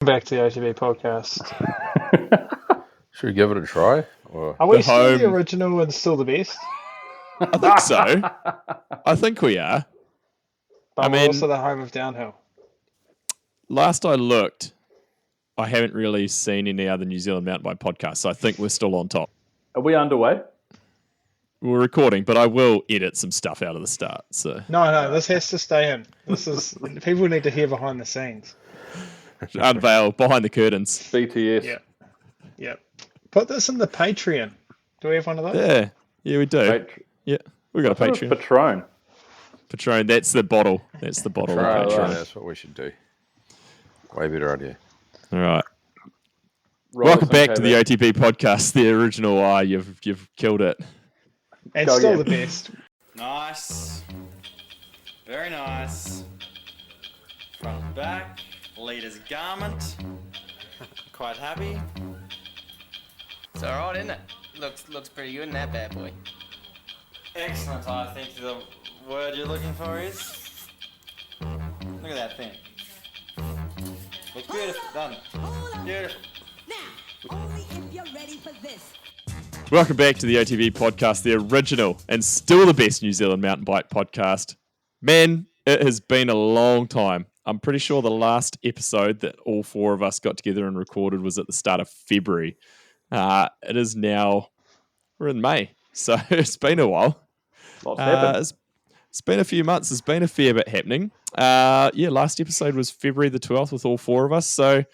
Back to the OTB podcast. Should we give it a try? Or Are we still the original and still the best? I think so. I think we are. But we're also the home of downhill. Last I looked, I haven't really seen any other New Zealand mountain bike podcasts, so I think we're still on top. Are we underway? We're recording, but I will edit some stuff out of the start. So No, this has to stay in. This is people need to hear behind the scenes. Unveil behind the curtains. BTS. Yep. Put this in the Patreon. Do we have one of those? Yeah, we do. Yeah, we got a Patreon. Patron. That's the bottle. That's the bottle of Patreon. Right. That's what we should do. Way better idea. All right. Welcome back to the OTP podcast, the original. You've killed it. And still the best. Nice. Very nice. Front and back. Leader's garment. Quite happy. It's alright, isn't it? Looks pretty good in that bad boy. Excellent, I think the word you're looking for is... Look at that thing. Looks beautiful, doesn't it? Beautiful. Now, only if you're ready for this. Welcome back to the OTV podcast, the original and still the best New Zealand mountain bike podcast. Man, it has been a long time. I'm pretty sure the last episode that all four of us got together and recorded was at the start of February. It is now, we're in May, so it's been a while. Lots happened. It's been a few months. There's been a fair bit happening. Last episode was February the 12th with all four of us. So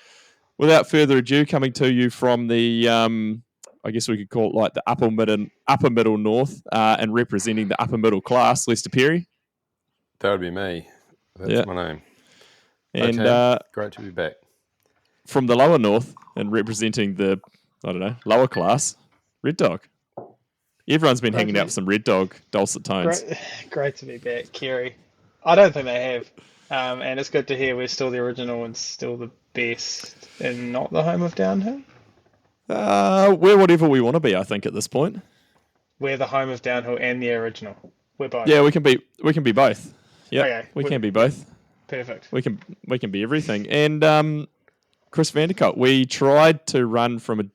without further ado, coming to you from the, I guess we could call it like the upper middle north, and representing the upper middle class, Lester Perry. That would be me. That's my name. And great to be back. From the lower north and representing the, lower class, Red Dog. Everyone's been hanging out with some Red Dog dulcet tones. Great to be back, Kerry. I don't think they have. And it's good to hear we're still the original and still the best and not the home of downhill. We're whatever we want to be, I think, at this point. We're the home of downhill and the original. We're both. Yeah, we can be both. Yeah, okay, we can be both. Perfect. We can be everything. And Chris Vanderkolk, we tried to run from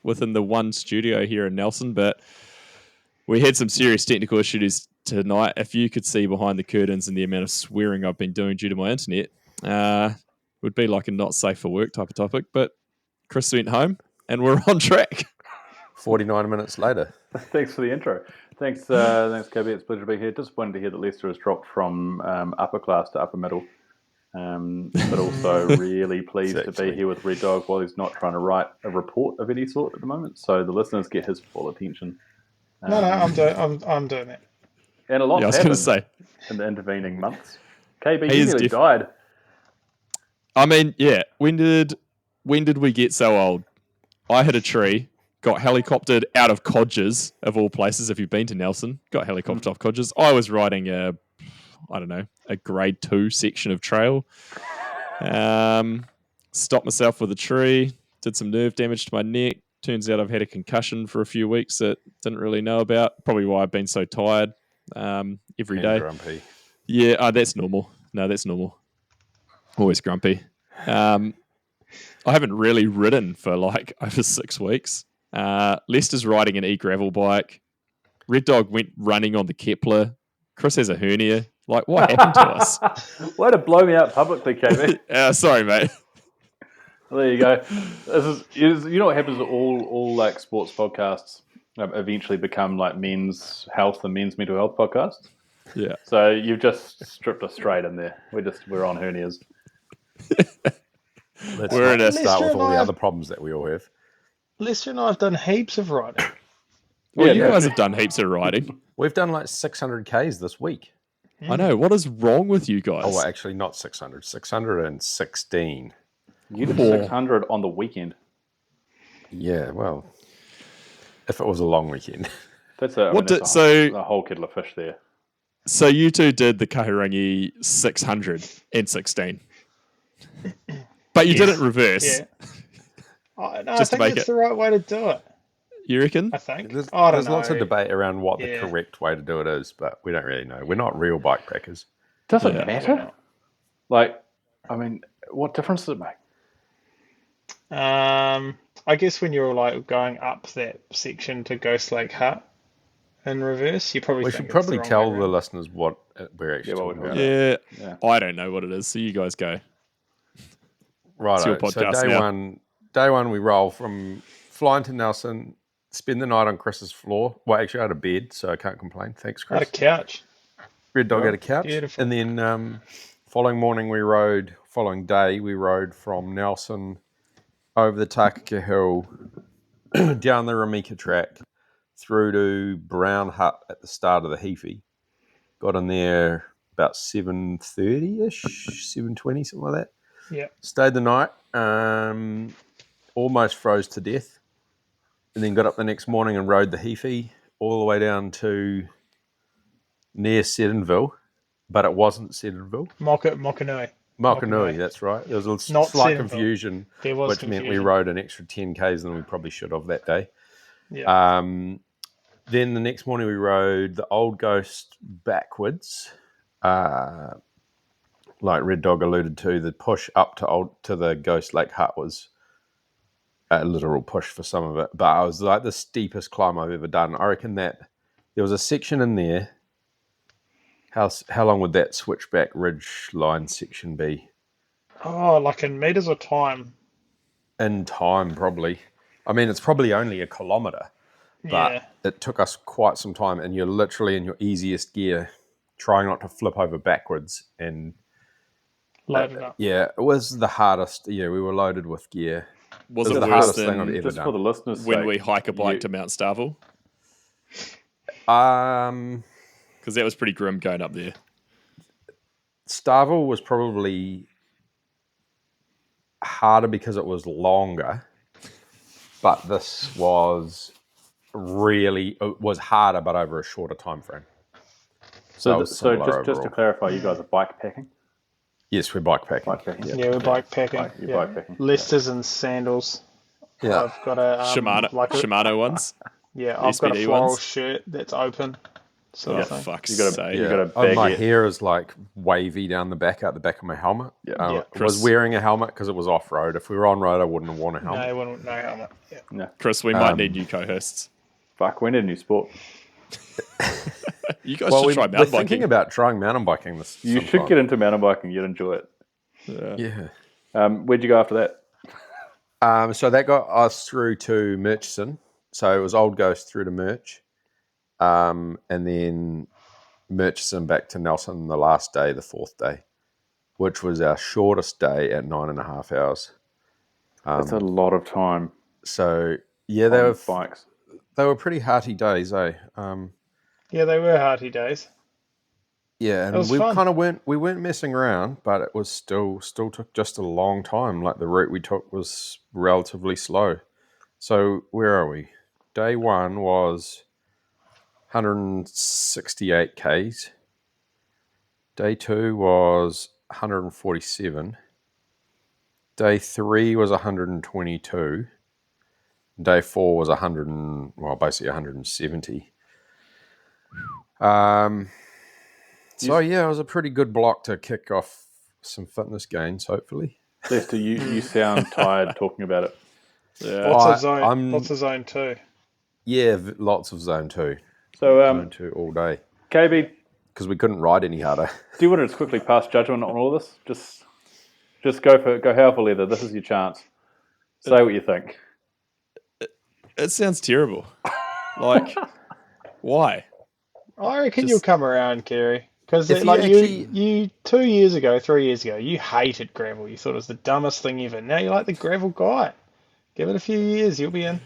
within the one studio here in Nelson, but we had some serious technical issues tonight. If you could see behind the curtains and the amount of swearing I've been doing due to my internet, would be like a not safe for work type of topic. But Chris went home and we're on track. 49 minutes later. Thanks for the intro. Thanks, KB. It's a pleasure to be here. Disappointed to hear that Leicester has dropped from upper class to upper middle, but also really pleased to be here with Red Dog while he's not trying to write a report of any sort at the moment. So the listeners get his full attention. No, I'm doing that. And a lot happened going to say in the intervening months. KB, he nearly died. I mean, yeah. When did we get so old? I hit a tree. Got helicoptered out of Codges, of all places. If you've been to Nelson, got helicoptered off Codges. I was riding a grade 2 section of trail. Stopped myself with a tree. Did some nerve damage to my neck. Turns out I've had a concussion for a few weeks that didn't really know about. Probably why I've been so tired every day. Grumpy. Yeah, that's normal. No, that's normal. Always grumpy. I haven't really ridden for like over 6 weeks. Lester's riding an e-gravel bike. Red Dog went running on the Kepler. Chris has a hernia. Like, what happened to us? Way to blow me out publicly, KB. Sorry, mate. Well, there you go. You know what happens to all like sports podcasts eventually become like men's health and men's mental health podcasts. Yeah. So you've just stripped us straight in there. We're on hernias. Let's start with all the other problems that we all have. Lester and I have done heaps of riding. Well, you guys have done heaps of riding. We've done like 600 Ks this week. I know. What is wrong with you guys? Oh, well, actually not 600. 616. You did 600 on the weekend. Yeah, well, if it was a long weekend. That's a whole kettle of fish there. So you two did the Kahurangi 616. But you did it reverse. Yeah. I think it's the right way to do it. You reckon? I think. There's I don't know. lots of debate around what the correct way to do it is, but we don't really know. We're not real bike packers. Does it matter? Like, I mean, what difference does it make? I guess when you're like going up that section to Ghost Lake Hut in reverse, you probably We think should it's probably the wrong tell way the round. listeners what we're actually Yeah, what talking we're about. doing. Yeah, Yeah. I don't know what it is, so you guys go. Right. your So podcast now. day one, we roll from flying to Nelson, spend the night on Chris's floor. Well, actually, I had a bed, so I can't complain. Thanks, Not a Chris. couch. Red Dog had a couch. Beautiful. And then following day, we rode from Nelson over the Takaka Hill, down the Ramika track, through to Brown Hut at the start of the Heafy. Got in there about 7:30-ish, 7:20, something like that. Yeah. Stayed the night, almost froze to death, and then got up the next morning and rode the Heafy all the way down to near Seddonville, but it wasn't Seddonville. Mokanui. Malkanui, that's right. There was a Not slight Seddonville. confusion, There was which meant we confusion. rode an extra 10 Ks than we probably should have that day. Yeah. Then the next morning we rode the Old Ghost backwards. Like Red Dog alluded to, the push up to the Ghost Lake Hut was a literal push for some of it. But it was like the steepest climb I've ever done. I reckon that there was a section in there. How long would that switchback ridge line section be? Oh, like in meters or time? In time, probably. I mean, it's probably only a kilometre, but Yeah. it took us quite some time, and you're literally in your easiest gear, trying not to flip over backwards. And Loaded up. yeah, it was the hardest. Yeah, we were loaded with gear. Was It it was the worse hardest thing I've than ever Just done. for the listeners' when sake, we hike a bike to Mount Starville? Because that was pretty grim going up there. Starville was probably harder because it was longer, but this was it was harder, but over a shorter time frame. So, it was similar just to overall. clarify, you guys are bike packing? Yes, we're bike packing. Bike packing. Yeah, we're bike packing. You're Yeah. bike packing. Leicesters and sandals. Yeah. I've got a Shimano ones. Yeah, I've got a SPD floral ones. shirt that's open. Sort Oh, of thing. fuck's You got a- sake. you got a Oh, my baggy- hair is like wavy down the back, out the back of my helmet. Yeah. I was Chris. wearing a helmet because it was off road. If we were on road, I wouldn't have worn a helmet. No helmet. Yeah. Chris, we might need new co-hosts. Fuck, we need a new sport. You guys Well, should try we're mountain thinking biking. about trying mountain biking this. You should sometime. get into mountain biking. You'd enjoy it. Yeah. Where'd you go after that? So that got us through to Murchison. So it was Old Ghost through to Murch. And then Murchison back to Nelson the last day, the fourth day, which was our shortest day at 9.5 hours. That's a lot of time. So yeah, on bikes. they were pretty hearty days, eh? Yeah, they were hearty days. Yeah, and was we fun. kind of weren't messing around, but it was still took just a long time. Like the route we took was relatively slow. So where are we? Day one was 168 Ks. Day two was 147. Day three was 122. Day four was basically 170. So yeah, it was a pretty good block to kick off some fitness gains, hopefully. Lester, you sound tired talking about it. Yeah. Lots of zone 2. Yeah, lots of zone 2. So, Zone 2 all day. KB, Because we couldn't ride any harder. do you want to just quickly pass judgment on all this? Just go hell for leather. This is your chance. Say what you think. It sounds terrible. Like, why? I reckon you'll come around, Kerry. Because If like you you 3 years ago, you hated gravel. You thought it was the dumbest thing ever. Now you're like the gravel guy. Give it a few years, you'll be in.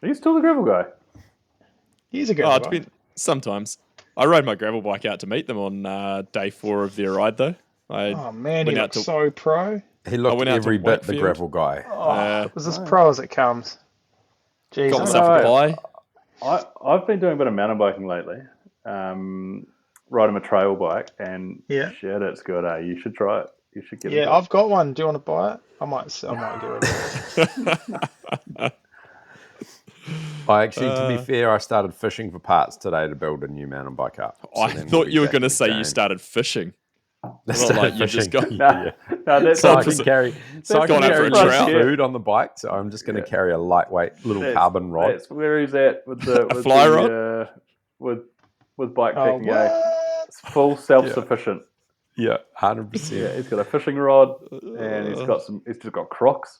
Are you still the gravel guy? He's a gravel guy. Sometimes. I rode my gravel bike out to meet them on day 4 of their ride, though. Oh man, he went out looks to- so pro. He looked went out to every bit the Wakefield. gravel guy. It was as pro as it comes. Jesus. Got myself a know. pie. I've been doing a bit of mountain biking lately. Riding a trail bike, and Yeah. shit, it's good. You should try it. You should get it. Yeah, I've got one. Do you want to buy it? I might get rid of it. I actually, to be fair, I started fishing for parts today to build a new mountain bike up. So I then thought we'll you were be going to back say in you game. started fishing. I Not started like you just fishing. got- Yeah. No, that's So I Opposite. can carry, gone out for a less trout. food on the bike. So I'm just going to carry a lightweight little carbon rod. That's where he's at with the with fly the, with bike Oh, picking. what? It's full self-sufficient. Yeah, 100%. Yeah, he's got a fishing rod and he's just got Crocs.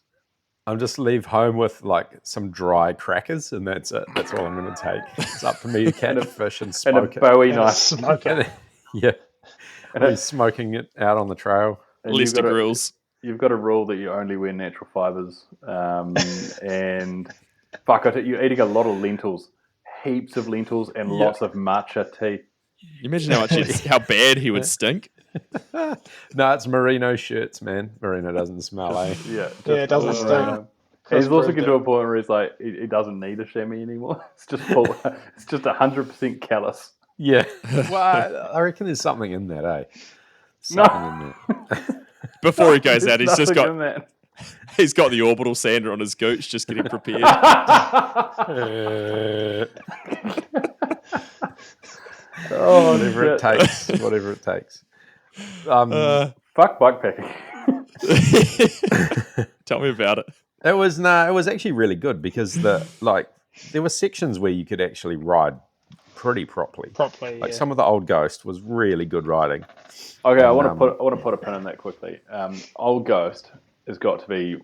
I'll just leave home with like some dry crackers, and that's it. That's all I'm going to take. It's up to me to catch fish and And a smoke it. Bowie And a knife. smoker. Yeah, And I'll be smoking it out on the trail. and Lister grills. You've got a rule that you only wear natural fibres. And fuck it, you're eating a lot of lentils. Heaps of lentils and lots of matcha tea. You imagine how bad he would stink. No, it's merino shirts, man. Merino doesn't smell, eh? Yeah, It doesn't stink. He's also proved getting to it. a point where he's like, he doesn't need a chamois anymore. It's just full. It's just 100% callous. Yeah. Well, I reckon there's something in that, eh? Something in there. Before he goes out, There's he's nothing in that. he's got the orbital sander on his gooch, just getting prepared. Oh, Whatever it shit. takes. Whatever it takes. Fuck bikepacking. Tell me about it. It was actually really good because there were sections where you could actually ride pretty properly. Like some of the old Ghost was really good riding. Okay, I want to put a pin in that quickly. Old Ghost has got to be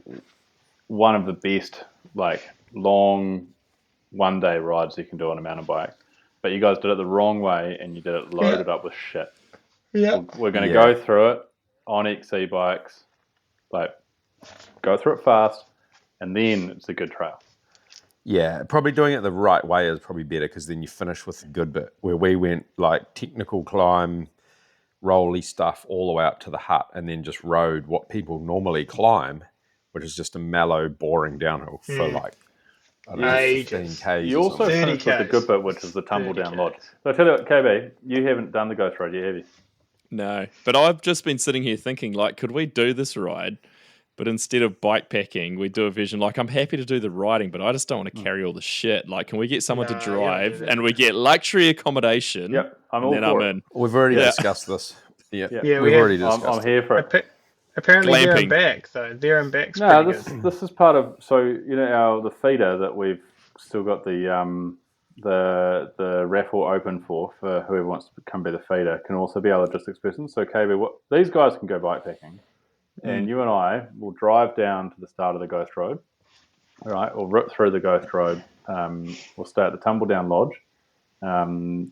one of the best like long one-day rides you can do on a mountain bike. But you guys did it the wrong way, and you did it loaded up with shit. Yeah. We're going to go through it on XC bikes, like go through it fast, and then it's a good trail. Yeah, probably doing it the right way is probably better because then you finish with the good bit where we went like technical climb, rolly stuff all the way up to the hut and then just rode what people normally climb, which is just a mellow, boring downhill for like, I don't know, 15 Ks. You also finished with the 30 good bit, which is the tumble down 30 lodge. So I tell you what, KB, you haven't done the Ghost Road yet, have you? No, but I've just been sitting here thinking, like, could we do this ride? But instead of bike packing, we do a version. Like, I'm happy to do the riding, but I just don't want to carry all the shit. Like, can we get someone to drive and we get luxury accommodation? Yep, I'm all and then for I'm it. in. We've already discussed this. Yeah, Yeah, we've already discussed I'm here for it. Apparently there Glamping. and back, though. There and back's No, pretty good. this is part of the feeder that we've still got the raffle open for whoever wants to come be the feeder can also be our logistics person. So KB, these guys can go bikepacking, and you and I will drive down to the start of the Ghost Road. All right, we'll rip through the Ghost Road. We'll stay at the Tumble Down Lodge,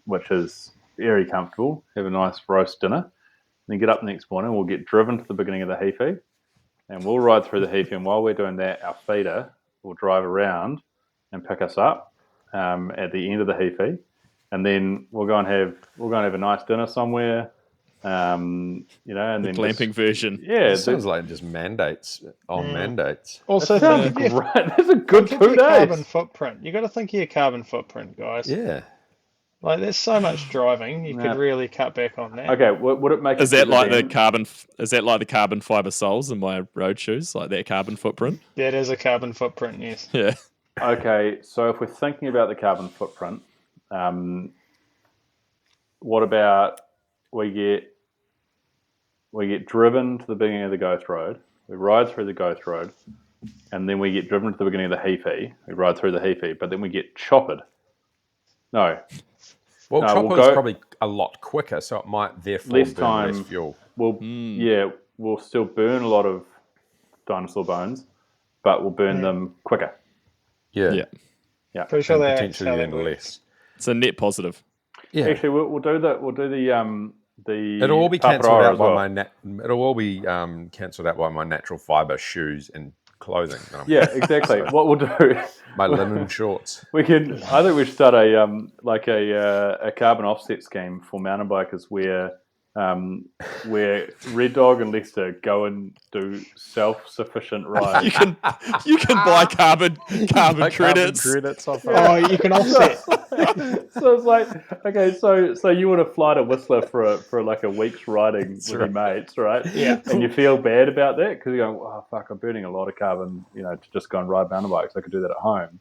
which is very comfortable. Have a nice roast dinner. Then get up the next morning. We'll get driven to the beginning of the Heaphy, and we'll ride through the Heaphy. And while we're doing that, our feeder will drive around and pick us up at the end of the Heaphy, and then we'll go and have a nice dinner somewhere. And then Glamping version. Yeah, It sounds like just mandates on mandates. Also, sounds think of great. That's a good think of 2 your days. carbon footprint. You got to think of your carbon footprint, guys. Yeah. Like, there's so much driving. You could really cut back on that. Okay, would it make Is it that like better the carbon? Is that like the carbon fiber soles in my road shoes? Like that carbon footprint? That is a carbon footprint, yes. Yeah. Okay, so if we're thinking about the carbon footprint, what about we get driven to the beginning of the Ghost Road, we ride through the Ghost Road, and then we get driven to the beginning of the Heaphy, we ride through the Heaphy, but then we get choppered. No. Well, No, chopper's we'll go- probably a lot quicker, so it might therefore Less burn time. less fuel. We'll still burn a lot of dinosaur bones, but we'll burn them quicker. Yeah. Yeah. Pretty sure And that's potentially how then that works. less. It's a net positive. Yeah. Actually, we'll do the It'll all be cancelled Paparara out as by well. it'll all be cancelled out by my natural fiber shoes and clothing. that I'm Yeah, exactly. What we'll do, my linen shorts. I think we should start a carbon offset scheme for mountain bikers where Red Dog and Lester go and do self-sufficient rides. You can buy carbon credits. Credits off Oh, you can offset. So it's like, okay, so you want to fly to Whistler for like a week's riding with your mates, right? Yeah. And you feel bad about that because you're going, oh fuck, I'm burning a lot of carbon, to just go and ride mountain bikes. I could do that at home.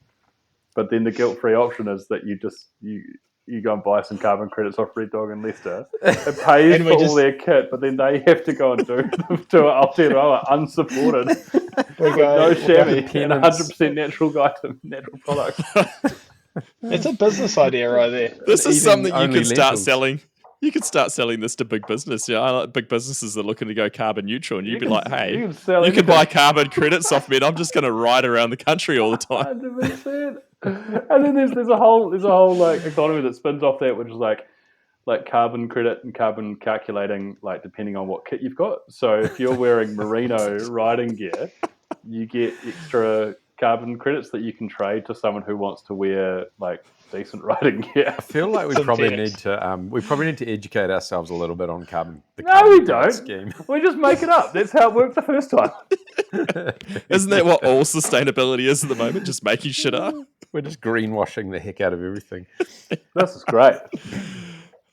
But then the guilt-free option is that you you go and buy some carbon credits off Red Dog and Leicester. It pays And for all their kit, but then they have to go and do to Aotearoa unsupported We with go. no chamois and Independence. 100% natural products. It's a business idea right there. This is Eating something you only can start lentils. selling. You could start selling this to big business. Yeah, I like big businesses that are looking to go carbon neutral, and you'd be like, "Hey, you can sell you can anything. buy carbon credits off me, and I'm just going to ride around the country all the time." 100%. And then there's a whole like economy that spins off that, which is like carbon credit and carbon calculating, like depending on what kit you've got. So if you're wearing merino riding gear, you get extra carbon credits that you can trade to someone who wants to wear like decent riding gear. I feel like we probably need Synthetics. to educate ourselves a little bit on carbon. The No, carbon we credit don't. scheme. We just make it up. That's how it worked the first time. Isn't that what all sustainability is at the moment? Just making shit up. We're just greenwashing the heck out of everything. This is great.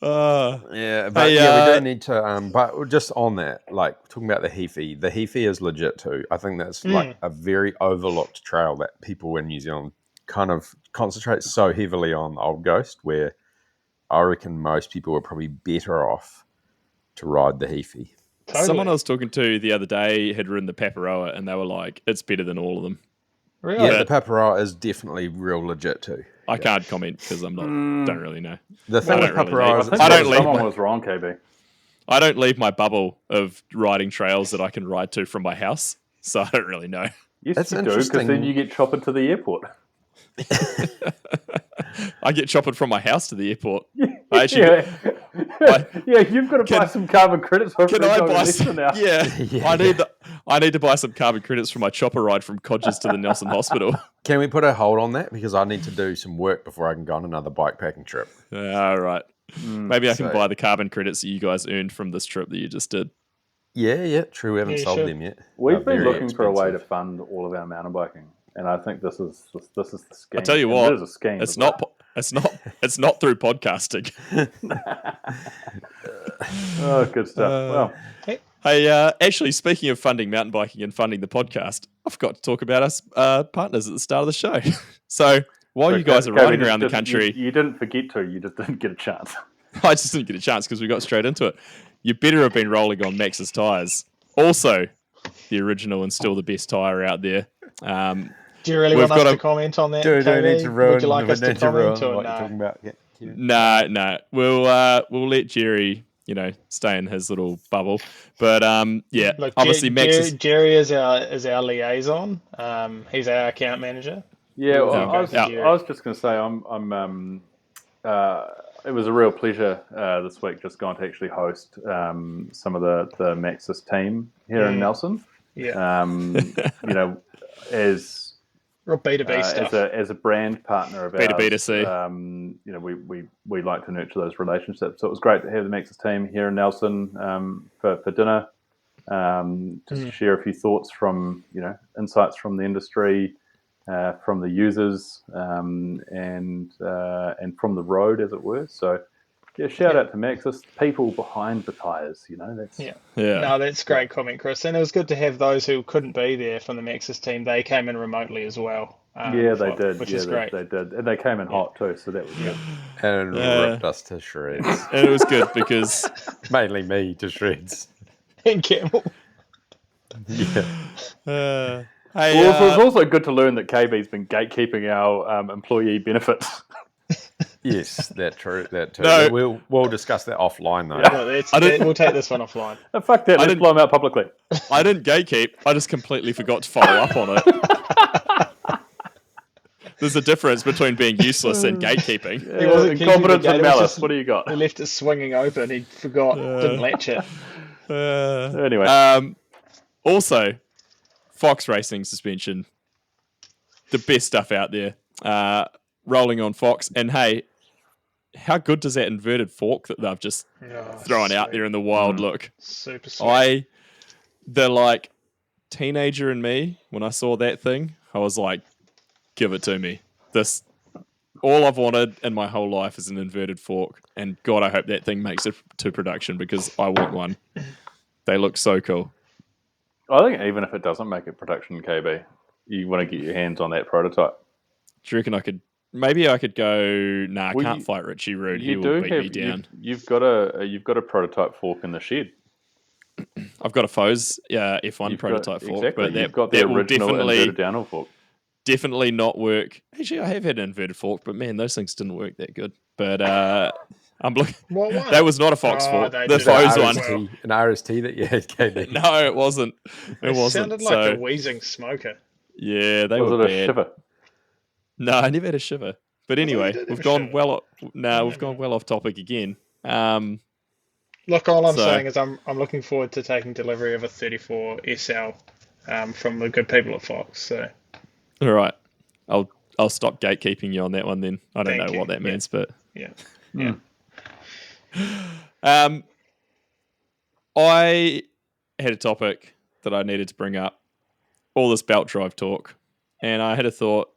Yeah, but Hey, we do need to. But just on that, like talking about the Hefe, the Hefe is legit too. I think that's like a very overlooked trail that people in New Zealand kind of concentrate so heavily on Old Ghost, where I reckon most people are probably better off to ride the Hefe. Totally. Someone I was talking to the other day had ridden the Paparoa, and they were like, "It's better than all of them." Really? Yeah, the Paparoa is definitely real legit too. I can't comment because I'm not. Don't really know. The thing I with don't really Paparoa know. is I think I don't leave someone my- was wrong, KB. I don't leave my bubble of riding trails that I can ride to from my house, so I don't really know. Yes, That's you do, because interesting. then you get choppered to the airport. I get choppered from my house to the airport. I actually, yeah, you've got to buy some carbon credits for can Red I Dog and buy Leicester some? now. Yeah, I need to buy some carbon credits for my chopper ride from Codgers to the Nelson Hospital. Can we put a hold on that because I need to do some work before I can go on another bikepacking trip. All right. Maybe I can So- buy the carbon credits that you guys earned from this trip that you just did. Yeah, true. We haven't Yeah, sold sure. them yet. We've They're been very looking for a way to expensive. fund all of our mountain biking, and I think this is the scheme. I tell you And what, it is a scheme. it's isn't it? it's not through podcasting. Oh, good stuff. Well, Hey, actually, speaking of funding mountain biking and funding the podcast, I forgot to talk about us partners at the start of the show. So while you guys are riding around the country, you didn't forget to. You just didn't get a chance. I just didn't get a chance because we got straight into it. You better have been rolling on Maxxis Tyres. Also, the original and still the best tyre out there. Do you really We've want us got to a- comment on that? Dude, I KB? need to ruin. Would you like us to comment or what you're no? talking about? Yeah. No. We'll let Jerry, stay in his little bubble. But yeah, Look, obviously Maxxis. Jerry is our liaison. He's our account manager. Yeah, well, Okay. I was just going to say it was a real pleasure this week just going to actually host some of the Maxxis team here in Nelson. Yeah. As Real B2B stuff. as a brand partner of B2B2C. ours, we like to nurture those relationships. So it was great to have the Maxxis team here in Nelson for dinner, just to share a few thoughts from insights from the industry, from the users, and from the road, as it were. So yeah, shout out to Maxxis, people behind the tyres. That's Yeah. No, that's great comment, Chris. And it was good to have those who couldn't be there from the Maxxis team. They came in remotely as well. Yeah, they did. Which yeah, is great. They did, and they came in hot too. So that was good. And ripped us to shreds. And it was good because Mainly me to shreds. And Camel. Yeah. hey, Well, it's also good to learn that KB's been gatekeeping our employee benefits. Yes, that true. That too. No. We'll discuss that offline though. No, we'll take this one offline. Fuck that. Let's didn't- blow them out publicly. I didn't gatekeep. I just completely forgot to follow up on it. There's a difference between being useless and gatekeeping. He wasn't keeping Incompetence the gate, and it was malice. just- What do you got? He left it swinging open. He forgot, didn't latch it. Anyway, Also, Fox Racing suspension, the best stuff out there. Rolling on Fox, and hey, how good does that inverted fork that they've just thrown out there in the wild look? Super sweet. The like teenager in me, when I saw that thing, I was like, give it to me. This, all I've wanted in my whole life is an inverted fork, and God, I hope that thing makes it to production because I want one. They look so cool. I think even if it doesn't make it production, KB, you want to get your hands on that prototype. Do you reckon I could Maybe I could go. Nah, I Well, can't fight Richie Rude. He You will do beat have me down. you've got a prototype fork in the shed. I've got a Foes F1 You've prototype got fork, exactly. but You've got the that will original inverted downhill fork. definitely not work. Actually, I have had an inverted fork, but man, those things didn't work that good. But I'm looking. What one? That was not a Fox Oh, fork. they The did Foes it one. well. An RST that you had, KB. No, it wasn't. It It wasn't. sounded like So a wheezing smoker. yeah, they Was were it a bad. shiver? No, I never had a shiver. But I thought you anyway, did have we've a gone shiver. well. No, we've Yeah, gone man. well off topic again. Look, all I'm So- saying is I'm looking forward to taking delivery of a 34 SL from the good people at Fox. So All right, I'll stop gatekeeping you on that one then. I don't Thank know you. what that Yeah. means, but yeah, I had a topic that I needed to bring up. All this belt drive talk, and I had a thought: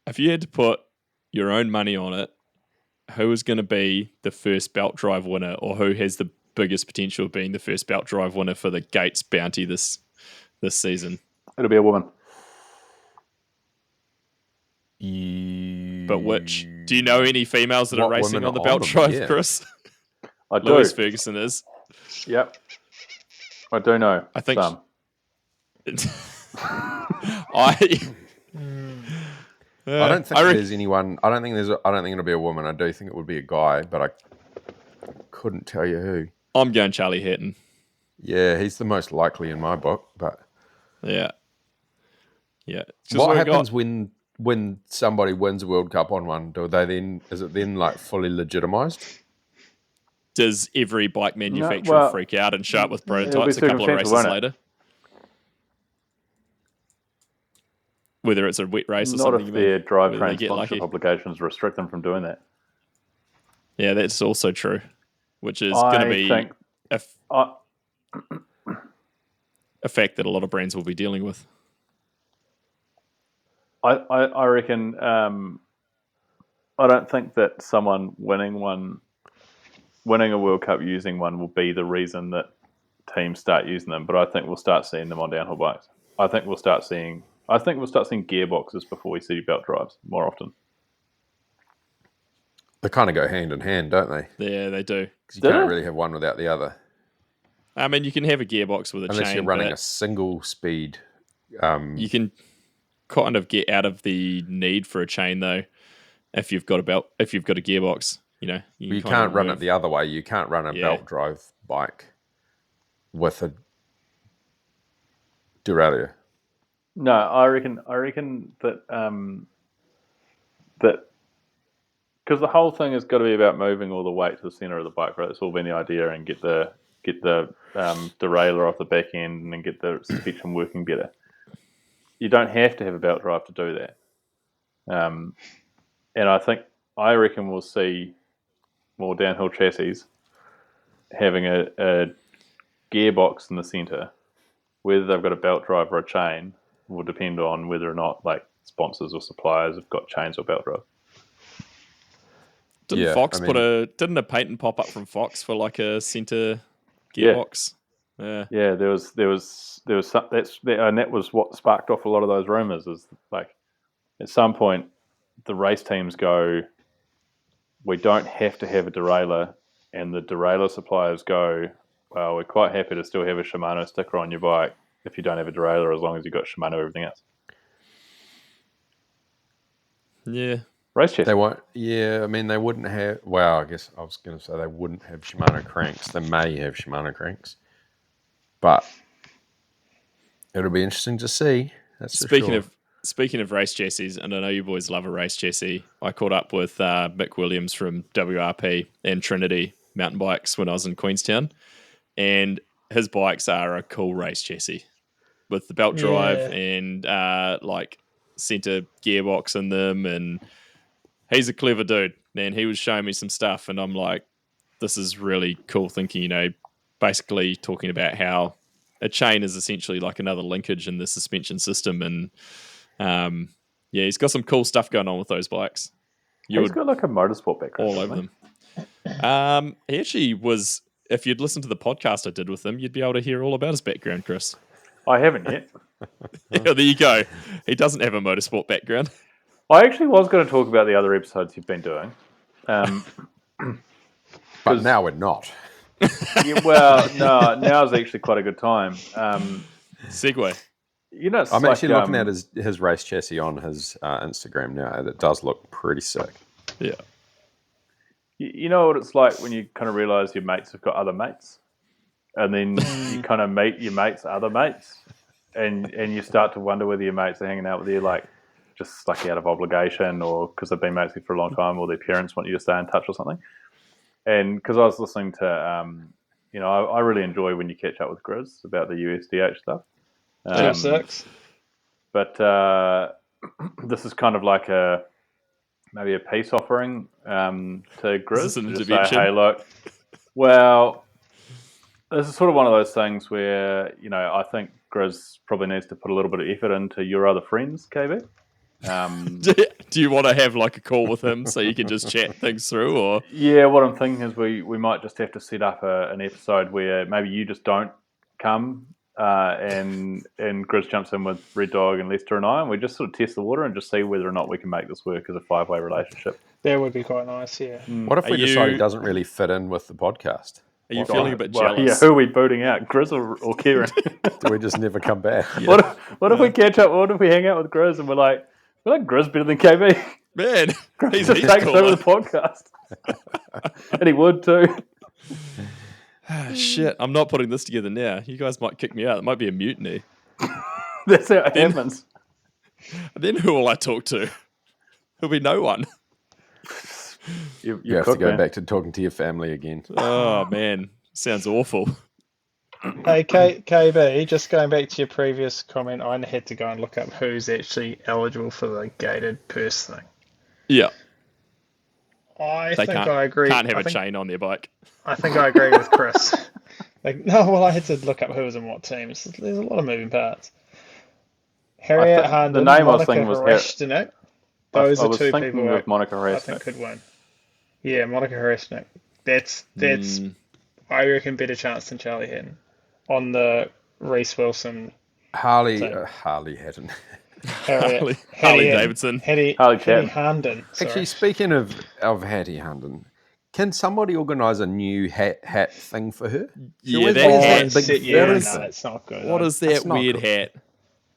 if you had to put your own money on it, who is going to be the first belt drive winner, or who has the biggest potential of being the first belt drive winner for the Gates bounty this season? It'll be a woman. But which? Do you know any females that are What racing women on the are belt on them? drive, Yeah. Chris? I do. Louise Ferguson is. Yep. I do know. I think some. I don't think I there's anyone. I don't think it'll be a woman. I do think it would be a guy, but I couldn't tell you who. I'm going Charlie Hatton. Yeah, he's the most likely in my book. But Yeah. 'Cause what we've happens got- when somebody wins a World Cup on one? Is it then like fully legitimised? Does every bike manufacturer No, well, freak out and show up with it'll be prototypes a couple of circumstantial, races won't it? later? Whether it's a wet race or Not something. if their drivetrain whether they get sponsorship lucky. obligations restrict them from doing that. Yeah, that's also true. Which is going to be think a fact that a lot of brands will be dealing with. I reckon. I don't think that someone winning a World Cup using one will be the reason that teams start using them. But I think we'll start seeing them on downhill bikes. I think we'll start seeing gearboxes before we see belt drives more often. They kind of go hand in hand, don't they? Yeah, they do. 'Cause you Do can't they? really have one without the other, I mean, you can have a gearbox with a unless chain, you're running but a single speed. you can kind of get out of the need for a chain though. If you've got a gearbox, you You can't run it the other way. You can't run a Yeah. belt drive bike with a derailleur. No, I reckon that that because the whole thing has got to be about moving all the weight to the center of the bike, right? That's all been the idea, and get the derailleur off the back end, and then get the suspension working better. You don't have to have a belt drive to do that. And I reckon we'll see more downhill chassis having a gearbox in the center. Whether they've got a belt drive or a chain will depend on whether or not like sponsors or suppliers have got chains or belt drive. Didn't didn't a patent pop up from Fox for like a center Yeah. gearbox? Yeah. Yeah, there was some, and that was what sparked off a lot of those rumors. Is like at some point the race teams go, we don't have to have a derailleur, and the derailleur suppliers go, well, we're quite happy to still have a Shimano sticker on your bike if you don't have a derailleur, as long as you've got Shimano everything else. Yeah. Race chassis. They won't. Yeah, I mean, they wouldn't have. Well, I guess I was going to say they wouldn't have Shimano cranks. They may have Shimano cranks, but it'll be interesting to see. That's for sure. Speaking of race chassis, and I know you boys love a race chassis. I caught up with Mick Williams from WRP and Trinity Mountain Bikes when I was in Queenstown, and his bikes are a cool race chassis with the belt drive and like center gearbox in them, and he's a clever dude. And he was showing me some stuff, and I'm like, this is really cool thinking. Basically talking about how a chain is essentially like another linkage in the suspension system, and he's got some cool stuff going on with those bikes. He's got like a motorsport background. All over them. He actually was. If you'd listened to the podcast I did with him, you'd be able to hear all about his background, Chris. I haven't yet. Yeah, there you go. He doesn't have a motorsport background. I actually was going to talk about the other episodes you've been doing. But now we're not. Yeah, well, no, now's actually quite a good time. Segue. It's I'm like, actually looking at his race chassis on his Instagram now, and it does look pretty sick. Yeah. You know what it's like when you kind of realise your mates have got other mates, and then you kind of meet your mates' other mates, and you start to wonder whether your mates are hanging out with you like just like out of obligation, or because they've been mates with you for a long time, or their parents want you to stay in touch or something. And because I was listening to, I really enjoy when you catch up with Grizz about the USDH stuff. Tip 6. But this is kind of like maybe a peace offering to Grizz. Is this an to just intervention? say, hey, look, well, this is sort of one of those things where, I think Grizz probably needs to put a little bit of effort into your other friends, KB. Do you want to have like a call with him so you can just chat things through, or? Yeah, what I'm thinking is we might just have to set up an episode where maybe you just don't come and Grizz jumps in with Red Dog and Lester and I, and we just sort of test the water and just see whether or not we can make this work as a 5-way relationship. That would be quite nice, yeah. What if we decide he doesn't really fit in with the podcast? Are you feeling a bit Well, jealous? yeah, who are we booting out, Grizz or Kieran? Do we just never come back? What if we catch up? What if we hang out with Grizz and we're like Grizz better than KB? Man, He's just takes over the podcast. And he would too. Shit, I'm not putting this together now. You guys might kick me out. It might be a mutiny. That's how it happens. Then who will I talk to? There'll be no one. You have to go back to talking to your family again. Oh, man. Sounds awful. Hey, KB, just going back to your previous comment, I had to go and look up who's actually eligible for the gated purse thing. Yeah. I think I agree. Can't have a chain on their bike. I think I agree with Chris. I had to look up who was in what teams. There's a lot of moving parts. Harriet Harnden, the name I was Monica thinking was Harestinick. Those are two people with Monica I think could win. Yeah, Monica Harestinick. That's I reckon better chance than Charlie Hatton on the Reese Wilson. Harley Hatton. Harley Davidson. Harley Harnden. Actually, speaking of Hattie Harnden, can somebody organise a new hat thing for her? Yeah, that hat. It's not good. What is that weird hat?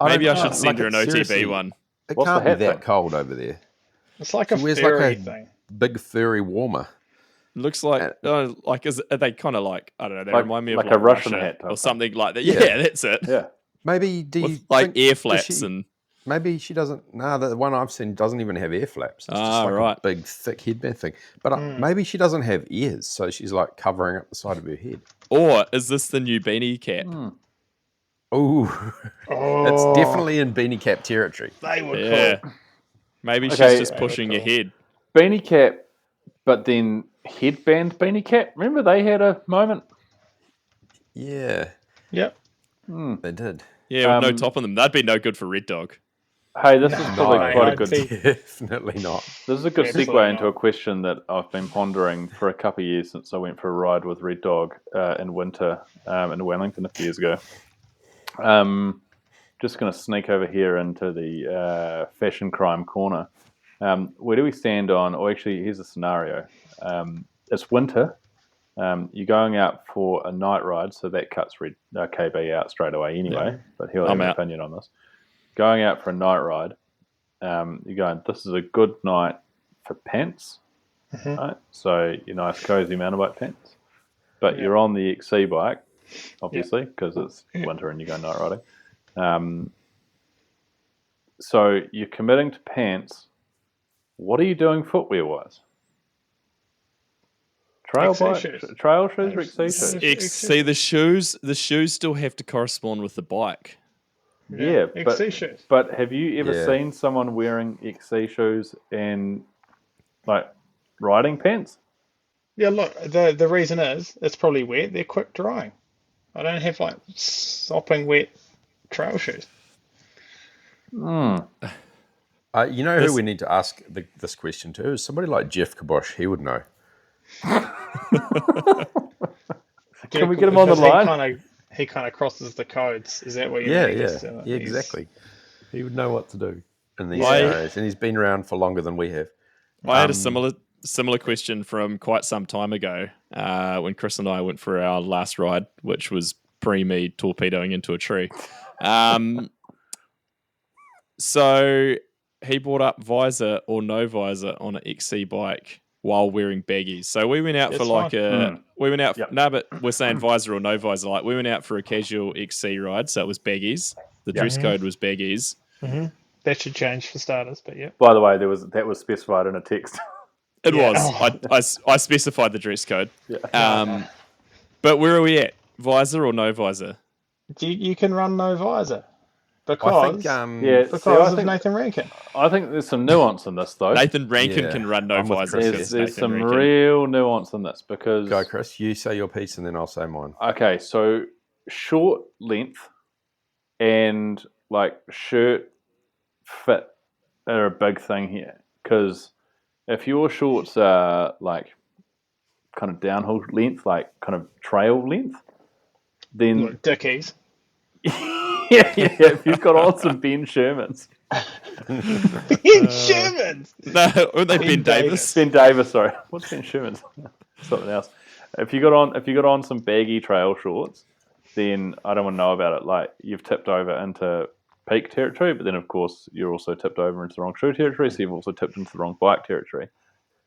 Maybe I should send her an OTB one. It can't be that cold over there. It's like a furry thing. Big furry warmer. Looks like, are they kind of like, I don't know, they remind me of like a Russian hat or something like that. Yeah, that's it. Yeah. Maybe like air flaps and. Maybe she doesn't. No, the one I've seen doesn't even have air flaps. It's just like right. a big, thick headband thing. But maybe she doesn't have ears, so she's like covering up the side of her head. Or is this the new beanie cap? Oh, it's definitely in beanie cap territory. They were cool. Maybe she's just pushing ahead. Beanie cap, but then headband beanie cap. Remember they had a moment? Yeah. Yep. They did. Yeah, with no top on them. That'd be no good for Red Dog. Hey, this is probably quite a good... Definitely not. This is a good segue into a question that I've been pondering for a couple of years since I went for a ride with Red Dog in winter in Wellington a few years ago. Just going to sneak over here into the fashion crime corner. Where do we stand on... Oh, actually, here's a scenario. It's winter. You're going out for a night ride, so that cuts KB out straight away anyway, but he'll have an opinion on this. Going out for a night ride, you're going, this is a good night for pants, right? So your nice cozy mountain bike pants. But you're on the XC bike, obviously, because it's winter and you go night riding. So you're committing to pants. What are you doing footwear-wise? Trail shoes or XC shoes? See, the shoes still have to correspond with the bike. Yeah, XC shoes. But have you ever seen someone wearing XC shoes and like riding pants? Yeah, look, the reason is it's probably wet. They're quick drying. I don't have like sopping wet trail shoes. You know who we need to ask this question to is somebody like Jeff Kabosh. He would know. Can we get him on the line? He kind of crosses the codes. Is that what you mean? Yeah, exactly. He would know what to do. in these scenarios, and he's been around for longer than we have. I had a similar question from quite some time ago when Chris and I went for our last ride, which was pre-me torpedoing into a tree. So he brought up visor or no visor on an XC bike while wearing baggies. So we went out for like we went out. Yep. No, but we're saying visor or no visor. Like we went out for a casual XC ride, so it was baggies. The dress code was baggies. Mm-hmm. That should change for starters, but yeah. By the way, that was specified in a text. It Yeah. was. I specified the dress code. Yeah. But where are we at? Visor or no visor? You can run no visor I because think, because of Nathan Rankin. I think there's some nuance in this, though. Nathan Rankin Yeah, can run no I'm with visor. Chris. says There's Nathan some Rankin. real nuance in this because... go, Chris. You say your piece, and then I'll say mine. Okay, so short length and like shirt fit are a big thing here because if your shorts are like kind of downhill length, like kind of trail length, then Look, Dickies. if you've got on some Ben Shermans, In Shermans. No, weren't they Ben Davis? Ben Davis, sorry, what's Ben Shermans? Something else. If you got on some baggy trail shorts, then I don't want to know about it. Like you've tipped over into peak territory, but then of course you're also tipped over into the wrong shoe territory, so you've also tipped into the wrong bike territory.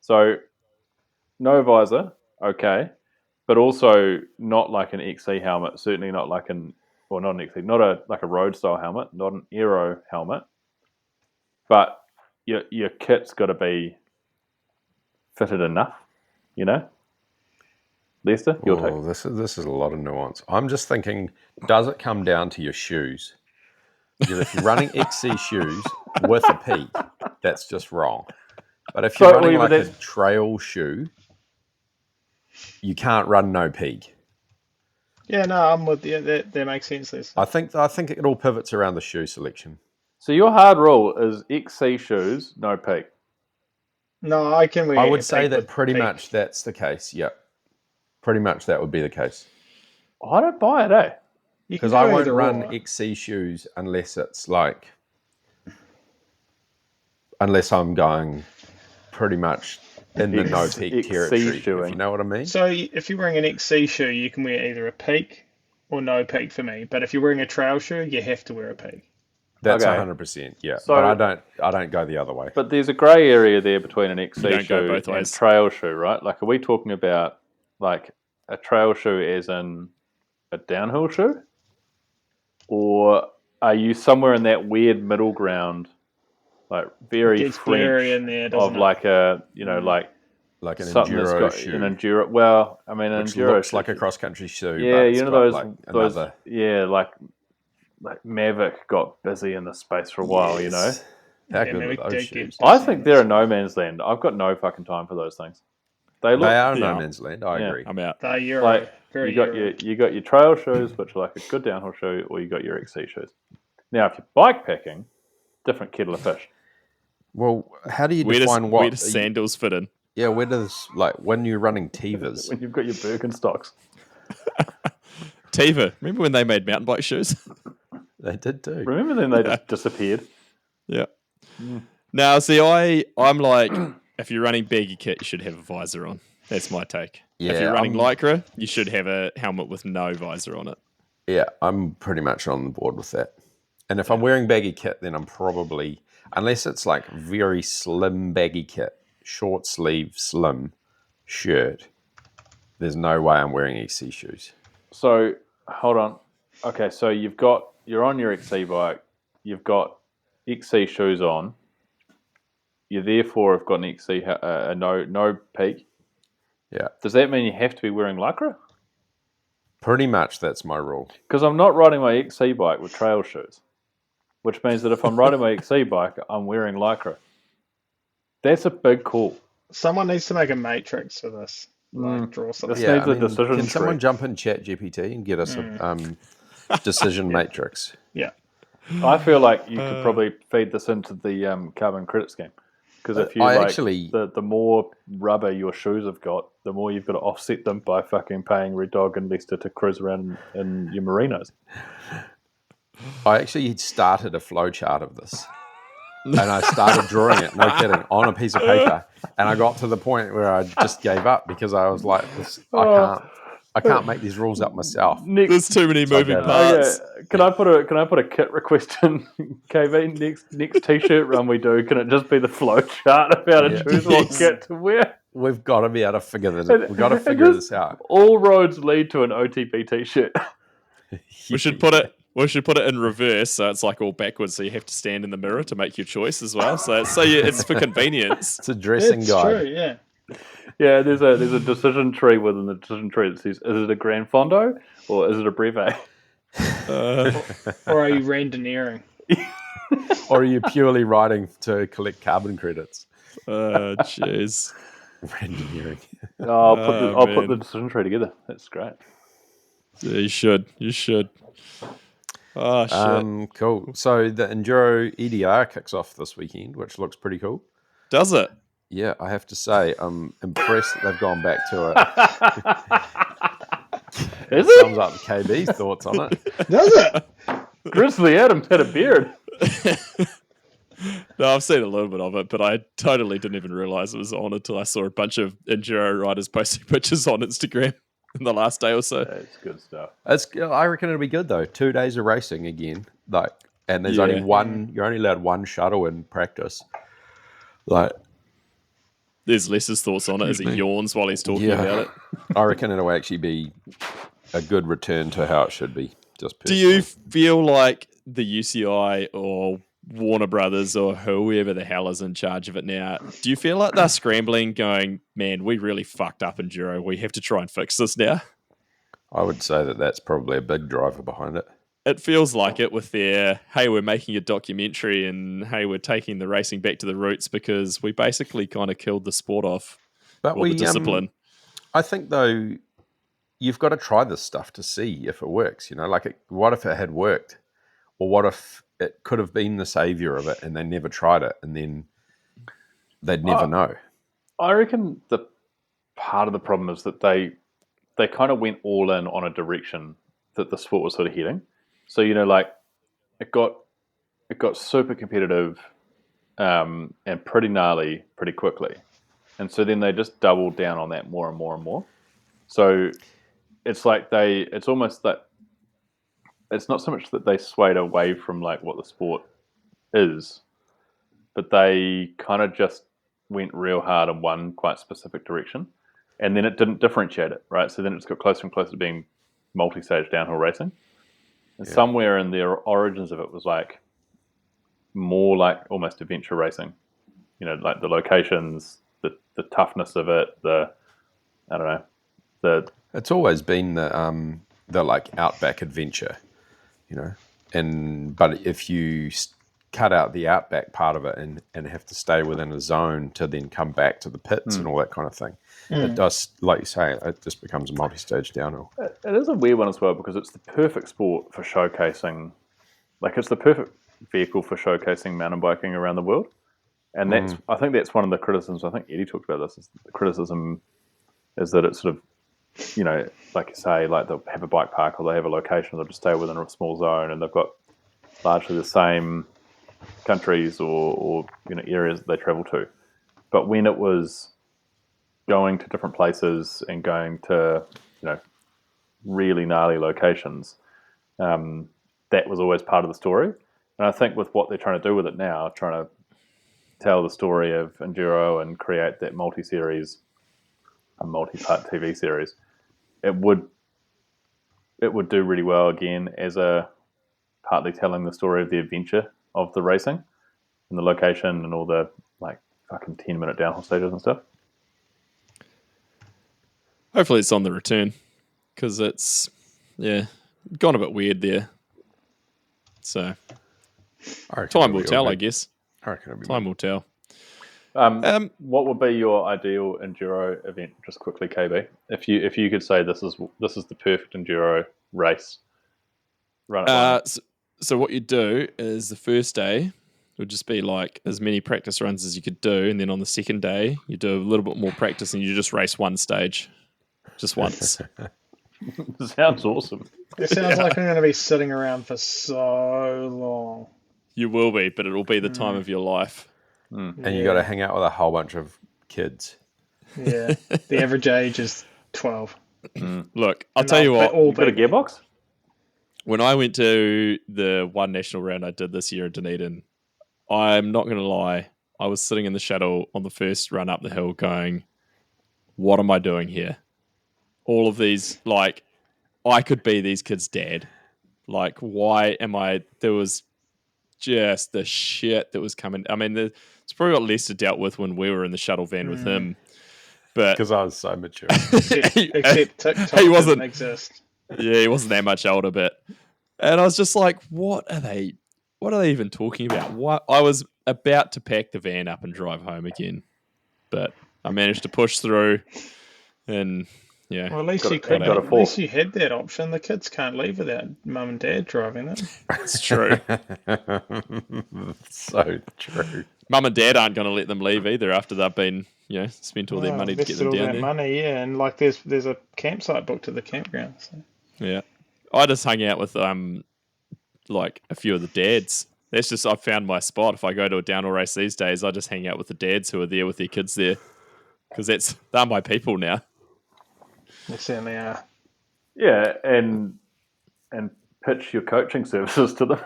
So no visor, okay, but also not like an XC helmet. Certainly not like not an XC, like a road style helmet, not an aero helmet. But your kit's got to be fitted enough, you know. Lester, your take. This is a lot of nuance. I'm just thinking, does it come down to your shoes? Because if you're running XC shoes with a peak, that's just wrong. But if you're running like a trail shoe, you can't run no peak. Yeah, no, I'm with you. That makes sense. This. I think it all pivots around the shoe selection. So your hard rule is XC shoes, no peak. No, I can wear. I would say peak that with pretty peak. much that's the case. Yep. Pretty much that would be the case. I don't buy it, eh? You can Because go I won't either run or. XC shoes unless I'm going pretty much in the no peak XC territory. shoeing. If you know what I mean? So if you're wearing an XC shoe, you can wear either a peak or no peak for me. But if you're wearing a trail shoe, you have to wear a peak. That's Okay. 100%. Yeah, So- but I don't go the other way. But there's a grey area there between an XC You don't go shoe both and ways. trail shoe, right? Like, are we talking about like a trail shoe as in a downhill shoe? Or are you somewhere in that weird middle ground, like very Gets French, blurry in there, doesn't of it? like a, like Like an something that's enduro got shoe, an enduro. Well, I mean, an which enduro looks shoe- like a cross country shoe. Yeah, but it's you know got, those, like those another. yeah, like Mavic got busy in the space for a while, you know. Yes. How Yeah, good maybe are they those get- shoes? I think they're a no man's land. I've got no fucking time for those things. They look They are Yeah. no man's land. I Yeah. agree. I'm out. They're Euro. like very you got Euro. you got your trail shoes, which are like a good downhill shoe, or you got your XC shoes. Now, if you're bike packing, different kettle of fish. Well, how do you Where define where what? does sandals fit in? Yeah, where does when you're running Tevas? When you've got your Birkenstocks, Teva. Remember when they made mountain bike shoes? They did too. remember then they just disappeared. Yeah. Now, see, I'm like, if you're running baggy kit, you should have a visor on. That's my take. If Yeah, you're running I'm- Lycra, you should have a helmet with no visor on it. Yeah, I'm pretty much on board with that. And if I'm wearing baggy kit, then I'm probably, unless it's like very slim baggy kit, short sleeve, slim shirt, there's no way I'm wearing XC shoes. So hold on. Okay, so you're on your XC bike. You've got XC shoes on. You therefore have got an XC no peak. Yeah, Does that mean you have to be wearing Lycra? pretty much that's my rule. Because I'm not riding my XC bike with trail shoes, which means that if I'm riding my XC bike, I'm wearing Lycra. That's a big call. Someone needs to make a matrix for this. Like, draw something. This needs a decision Can someone tree. jump in Chat GPT and get us a decision matrix? Yeah. I feel like you could probably feed this into the carbon credit scheme. Because if you the more rubber your shoes have got, the more you've got to offset them by fucking paying Red Dog and Lester to cruise around in your merinos. I actually started a flowchart of this. and I started drawing it, no kidding, on a piece of paper. And I got to the point where I just gave up because I was like, I can't make these rules up myself. There's too many moving parts. Okay. Can I put a kit request in, KB? Next t-shirt run we do, can it just be the flow chart of how to choose what kit to wear? We've got to be able to figure this. We've got to figure this out. All roads lead to an OTP t-shirt. We should put it in reverse, so it's like all backwards. So you have to stand in the mirror to make your choice as well. So it's for convenience. It's a dressing guide. True, yeah. Yeah, there's a decision tree within the decision tree that says, is it a Gran Fondo or is it a Breve? Or are you randoneering? Or are you purely writing to collect carbon credits? Jeez. Randoneering. I'll put the decision tree together. That's great. Yeah, you should. Oh, shit. Cool. So the Enduro EDR kicks off this weekend, which looks pretty cool. Does it? Yeah, I have to say, I'm impressed that they've gone back to it. Is it? Sums up KB's thoughts on it. Does it? Grizzly Adams had a beard. No, I've seen a little bit of it, but I totally didn't even realize it was on until I saw a bunch of Enduro riders posting pictures on Instagram in the last day or so. That's good stuff. I reckon it'll be good though. 2 days of racing again, and there's only one. You're only allowed one shuttle in practice. There's Les's thoughts on it as he yawns while he's talking about it. I reckon it'll actually be a good return to how it should be. Just do you feel like the UCI or Warner Brothers or whoever the hell is in charge of it now, do you feel like they're scrambling going, man, we really fucked up Enduro, we have to try and fix this now? I would say that that's probably a big driver behind it. It feels like it with their, hey, we're making a documentary and hey, we're taking the racing back to the roots because we basically kind of killed the sport off. But the discipline. I think though, you've got to try this stuff to see if it works. What if it had worked? Or what if it could have been the savior of it and they never tried it and then they'd never know? I reckon the part of the problem is that they kind of went all in on a direction that the sport was sort of heading. So, it got super competitive and pretty gnarly pretty quickly. And so then they just doubled down on that more and more and more. So it's like it's almost that it's not so much that they swayed away from like what the sport is, but they kind of just went real hard in one quite specific direction. And then it didn't differentiate it, right? So then it's got closer and closer to being multi-stage downhill racing. And somewhere in the origins of it was like more like almost adventure racing. Like the locations, the toughness of it, It's always been the like outback adventure, but if you cut out the outback part of it and have to stay within a zone to then come back to the pits and all that kind of thing, it does, like you say, it just becomes a multi-stage downhill. It is a weird one as well because it's the perfect sport for showcasing, like it's the perfect vehicle for showcasing mountain biking around the world. And I think that's one of the criticisms, I think Eddie talked about this, is the criticism is that it's sort of, like you say, like they'll have a bike park or they have a location, they'll just stay within a small zone and they've got largely the same countries or areas that they travel to. But when it was going to different places and going to really gnarly locations, that was always part of the story. And I think with what they're trying to do with it now, trying to tell the story of Enduro and create that multi-series, a multi-part TV series, it would do really well again as a partly telling the story of the adventure of the racing and the location and all the like fucking 10-minute downhill stages and stuff. Hopefully it's on the return because it's gone a bit weird there. So time will tell, I guess. I reckon it'll be time will tell. What would be your ideal enduro event? Just quickly, KB, if you could say this is the perfect enduro race. Run it. So what you do is the first day would just be like as many practice runs as you could do, and then on the second day you do a little bit more practice, and you just race one stage, just once. Sounds awesome. It sounds like I'm going to be sitting around for so long. You will be, but it'll be the time of your life. And you got to hang out with a whole bunch of kids. Yeah. The average age is 12. Look, I'll tell you what. You got a gearbox? When I went to the one national round I did this year in Dunedin, I'm not going to lie, I was sitting in the shuttle on the first run up the hill going, what am I doing here? All of these, like, I could be these kids' dad. Like, why am I... There was just the shit that was coming. I mean, it's probably got Lester dealt with when we were in the shuttle van with him. But Because I was so mature. Except TikTok he wasn't didn't exist. Yeah, he wasn't that much older, but... And I was just like, what are they even talking about? What? I was about to pack the van up and drive home again. But I managed to push through and... Yeah. Well, at least you could. At least you had that option. The kids can't leave without mum and dad driving it. It's true. So true. Mum and dad aren't going to let them leave either after they've been, spent all their money to get them down there. Money, yeah, and like there's a campsite booked to the campground. So. Yeah, I just hung out with like a few of the dads. That's just I found my spot. If I go to a downhill race these days, I just hang out with the dads who are there with their kids there because they're my people now. They certainly are. Yeah, and pitch your coaching services to them.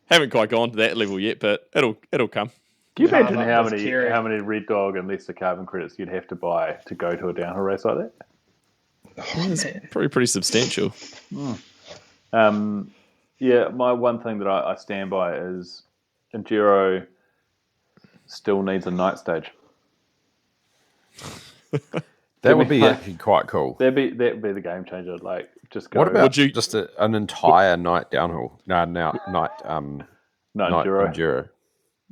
Haven't quite gone to that level yet, but it'll come. Can you imagine how many Red Dog and Lester carbon credits you'd have to buy to go to a downhill race like that? It's probably pretty substantial. Yeah, my one thing that I stand by is Enduro still needs a night stage. That would be actually quite cool. That'd be the game changer. Like, just go. What about just an entire night downhill? Night enduro.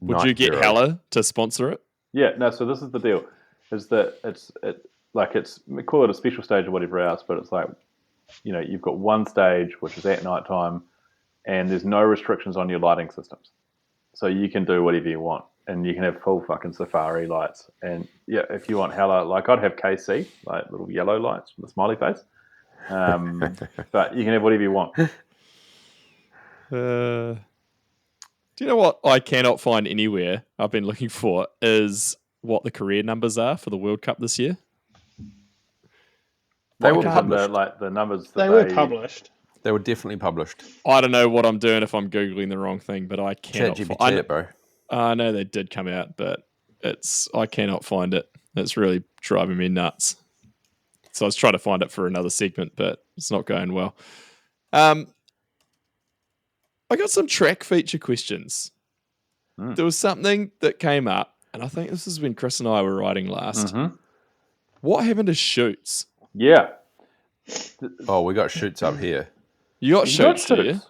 Would you get Hella to sponsor it? Yeah, no. So this is the deal: is that we call it a special stage or whatever else, but it's like, you've got one stage which is at night time, and there's no restrictions on your lighting systems, so you can do whatever you want. And you can have full fucking safari lights. And yeah, if you want Hella, like I'd have KC, like little yellow lights with a smiley face. But you can have whatever you want. Do you know what I cannot find anywhere I've been looking for is what the career numbers are for the World Cup this year? They were published. The numbers. They were published. They were definitely published. I don't know what I'm doing if I'm Googling the wrong thing, but I cannot find it, bro. I know they did come out, but I cannot find it. It's really driving me nuts. So I was trying to find it for another segment, but it's not going well. I got some track feature questions. There was something that came up, and I think this is when Chris and I were riding last. What happened to chutes? Yeah. Oh, we got chutes up here. You got chutes, do you?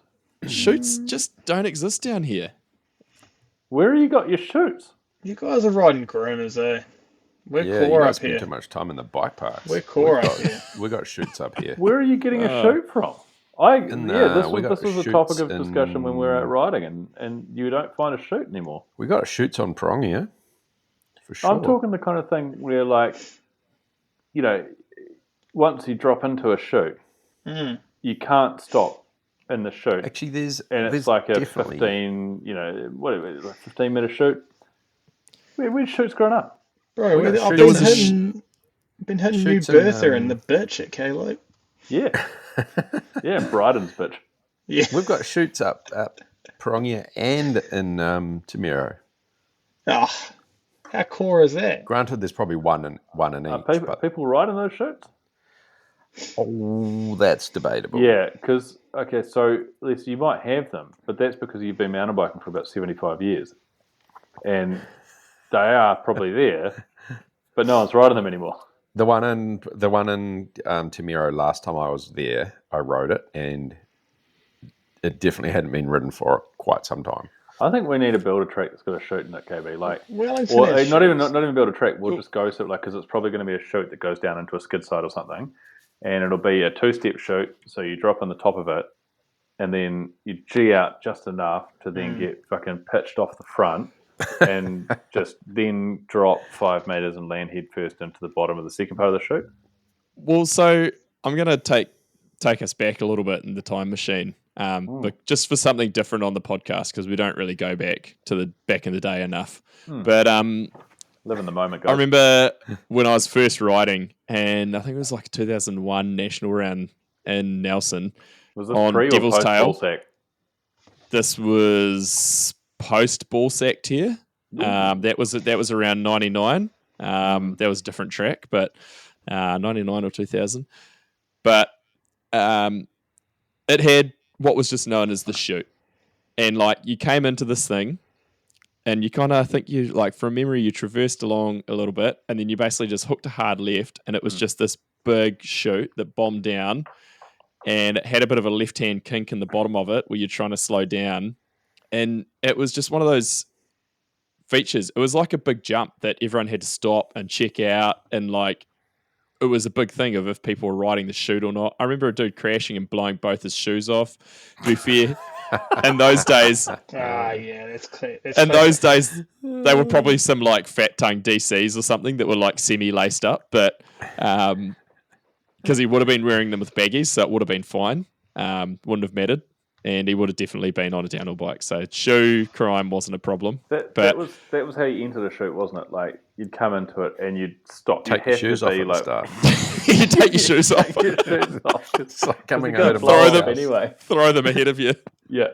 Chutes just don't exist down here. Where you got your chutes? You guys are riding groomers, eh? We're core up here. Spend too much time in the bike parks. We're core up here. We got chutes up here. Where are you getting a chute from? This was a topic of discussion when we were out riding, and you don't find a chute anymore. We got chutes on prong here, for sure. I'm talking the kind of thing where, like, once you drop into a chute, you can't stop in the chute. Actually, there's like a definitely 15, 15-meter chute. Where's chutes grown up? Bro, I've been hitting New Bertha and the bitch at K-Loop. Yeah. Yeah, Bryden's bitch. Yeah. We've got chutes up Pirongia and in Tamiro. Oh, how core is that? Granted, there's probably one in each. People riding those chutes? Oh, that's debatable. Yeah, because, so Lisa, you might have them, but that's because you've been mountain biking for about 75 years. And they are probably there, but no one's riding them anymore. The one in Tamiro, last time I was there, I rode it, and it definitely hadn't been ridden for quite some time. I think we need to build a track that's got a chute in it, KB. Wellington not even build a track. We'll just go because it's probably going to be a chute that goes down into a skid side or something, and it'll be a 2-step chute. So you drop on the top of it, and then you G out just enough to then get fucking pitched off the front, and just then drop 5 meters and land head first into the bottom of the second part of the chute. Well, so I'm going to take us back a little bit in the time machine. but just for something different on the podcast because we don't really go back to the back in the day enough. Mm. But Live in the moment, guys. I remember when I was first riding, and I think it was like a 2001 national round in Nelson. Was this on pre or Devil's post Tail. ball sack? This was post ball sack tier. That was around 99. That was a different track, but 99 or 2000. But it had what was just known as the chute. And like you came into this thing and you kind of, I think you like from memory, you traversed along a little bit and then you basically just hooked a hard left and it was just this big chute that bombed down and it had a bit of a left-hand kink in the bottom of it where you're trying to slow down. And it was just one of those features. It was like a big jump that everyone had to stop and check out and like, it was a big thing of if people were riding the chute or not. I remember a dude crashing and blowing both his shoes off. To be fair, in those days, Yeah, that's clear. those days, they were probably some like fat tongue DCs or something that were like semi laced up, but because he would have been wearing them with baggies, so it would have been fine. Wouldn't have mattered, and he would have definitely been on a downhill bike. So shoe crime wasn't a problem. That was how you entered a chute, wasn't it? Like you'd come into it and you'd stop. Take your shoes off at the start. You take your shoes off. Take your shoes off. It's like coming You're out of gonna blow Throw off them anyway. Throw them ahead of you. Yeah,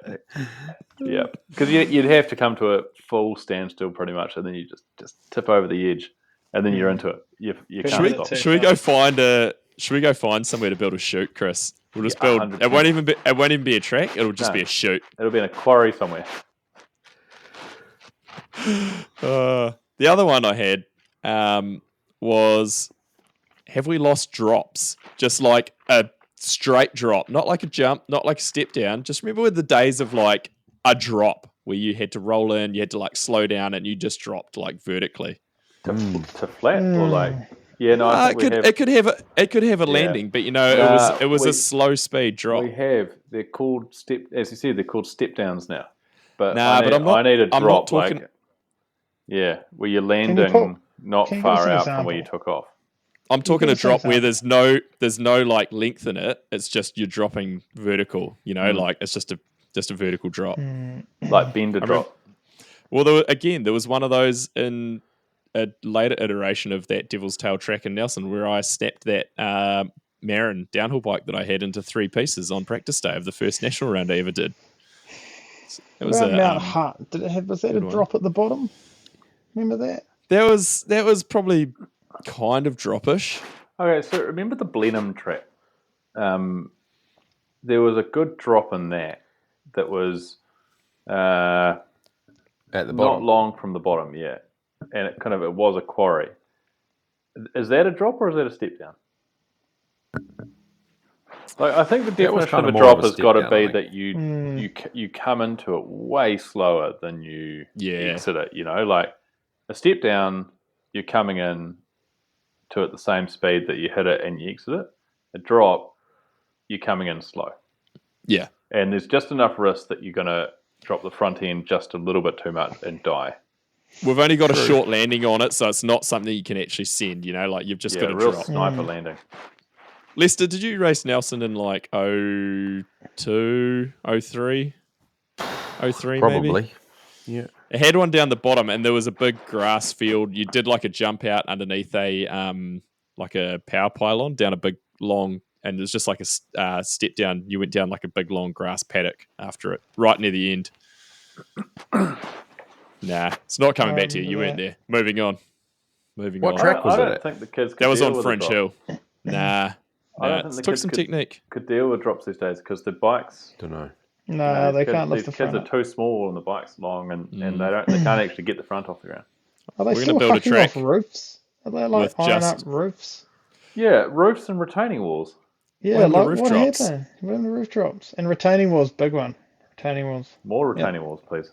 yeah. Because you'd have to come to a full standstill pretty much, and then you just tip over the edge, and then you're into it. You can't stop. Should we go find somewhere to build a chute, Chris? We'll just build. 100%. It won't even be a track. It'll just be a chute. It'll be in a quarry somewhere. The other one I had was, have we lost drops? Just like a straight drop, not like a jump, not like a step down. Just remember with the days of like a drop where you had to roll in, you had to like slow down, and you just dropped like vertically To flat or like. Yeah, no, I think it could have a landing, but you know it was a slow speed drop. They're called step, as you said, they're called step downs now. But I need a drop. I'm not talking, where you're landing not far out from where you took off. I'm talking a drop where there's no like length in it. It's just you're dropping vertical. You know, like it's just a vertical drop, like bender drop. Well, there was one of those in a later iteration of that Devil's Tail track in Nelson where I snapped that Marin downhill bike that I had into 3 pieces on practice day of the first national round I ever did. It was Mount Hutt. Was that a drop at the bottom? Remember that? That was probably kind of droppish. Okay, so remember the Blenheim track? There was a good drop in that was at the bottom, not long from the bottom, and it was a quarry. Is that a drop or is that a step down? Like I think the definition of a drop has got to be that you come into it way slower than you exit it. You know, like a step down, you're coming in to at the same speed that you hit it and you exit it. A drop, you're coming in slow. Yeah, and there's just enough risk that you're going to drop the front end just a little bit too much and die. We've only got a short landing on it, so it's not something you can actually send. You know, like you've just got to real drop. Sniper landing. Lester, did you race Nelson in like 02, 03? 03 probably. Maybe? Yeah. It had one down the bottom, and there was a big grass field. You did like a jump out underneath a power pylon down a big long, and it was just like a step down. You went down like a big long grass paddock after it, right near the end. Nah, it's not coming back to you. You weren't there. Moving on. What track was I it? don't think the kids could that was deal on with Fringe Hill. Nah. I don't think the took kids some technique. could deal with drops these days because the bikes. Don't know. No, they can't lift the front. These kids are too small and the bike's long, and they can't actually get the front off the ground. Are they still build a hucking track off roofs? Are they like iron up roofs? Yeah, roofs and retaining walls. Yeah, like what happened? When the roof drops? And retaining walls, big one. Retaining walls. More retaining walls, please.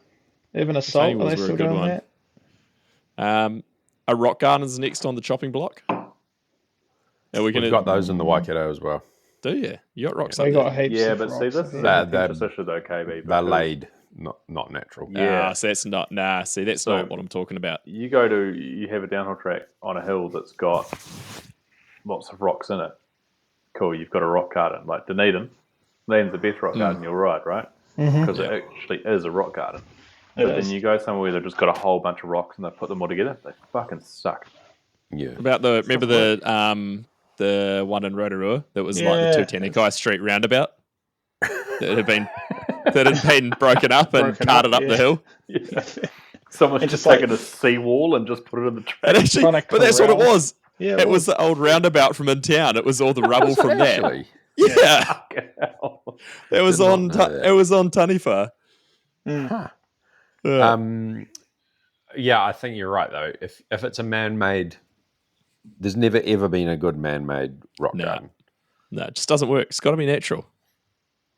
Even assault, are they still doing that? A rock garden's next on the chopping block. We've got those in the Waikato as well. Do you? You got rocks We up got there? heaps. Yeah, of but rocks see, this up is there. a contentious issue though, KB. They're laid, not natural. Yeah, so that's not. Nah, see, that's not what I'm talking about. You have a downhill track on a hill that's got lots of rocks in it. Cool, you've got a rock garden like Dunedin. Land's the best rock garden you'll ride, right? Because it actually is a rock garden. But then you go somewhere where they've just got a whole bunch of rocks and they put them all together. They fucking suck. Yeah. Remember the one in Rotorua that was like the Tutanekai Street roundabout that had been broken up and carted up the hill. Yeah. Someone's just taken a seawall and just put it in the track. And actually, but that's what it was. Yeah, it was the old roundabout from in town. It was all the rubble from that. Actually? Yeah. It was on Taniwha. Huh. Yeah. Yeah, I think you're right though. If it's a man-made, there's never ever been a good man-made rock garden. No, it just doesn't work. It's got to be natural.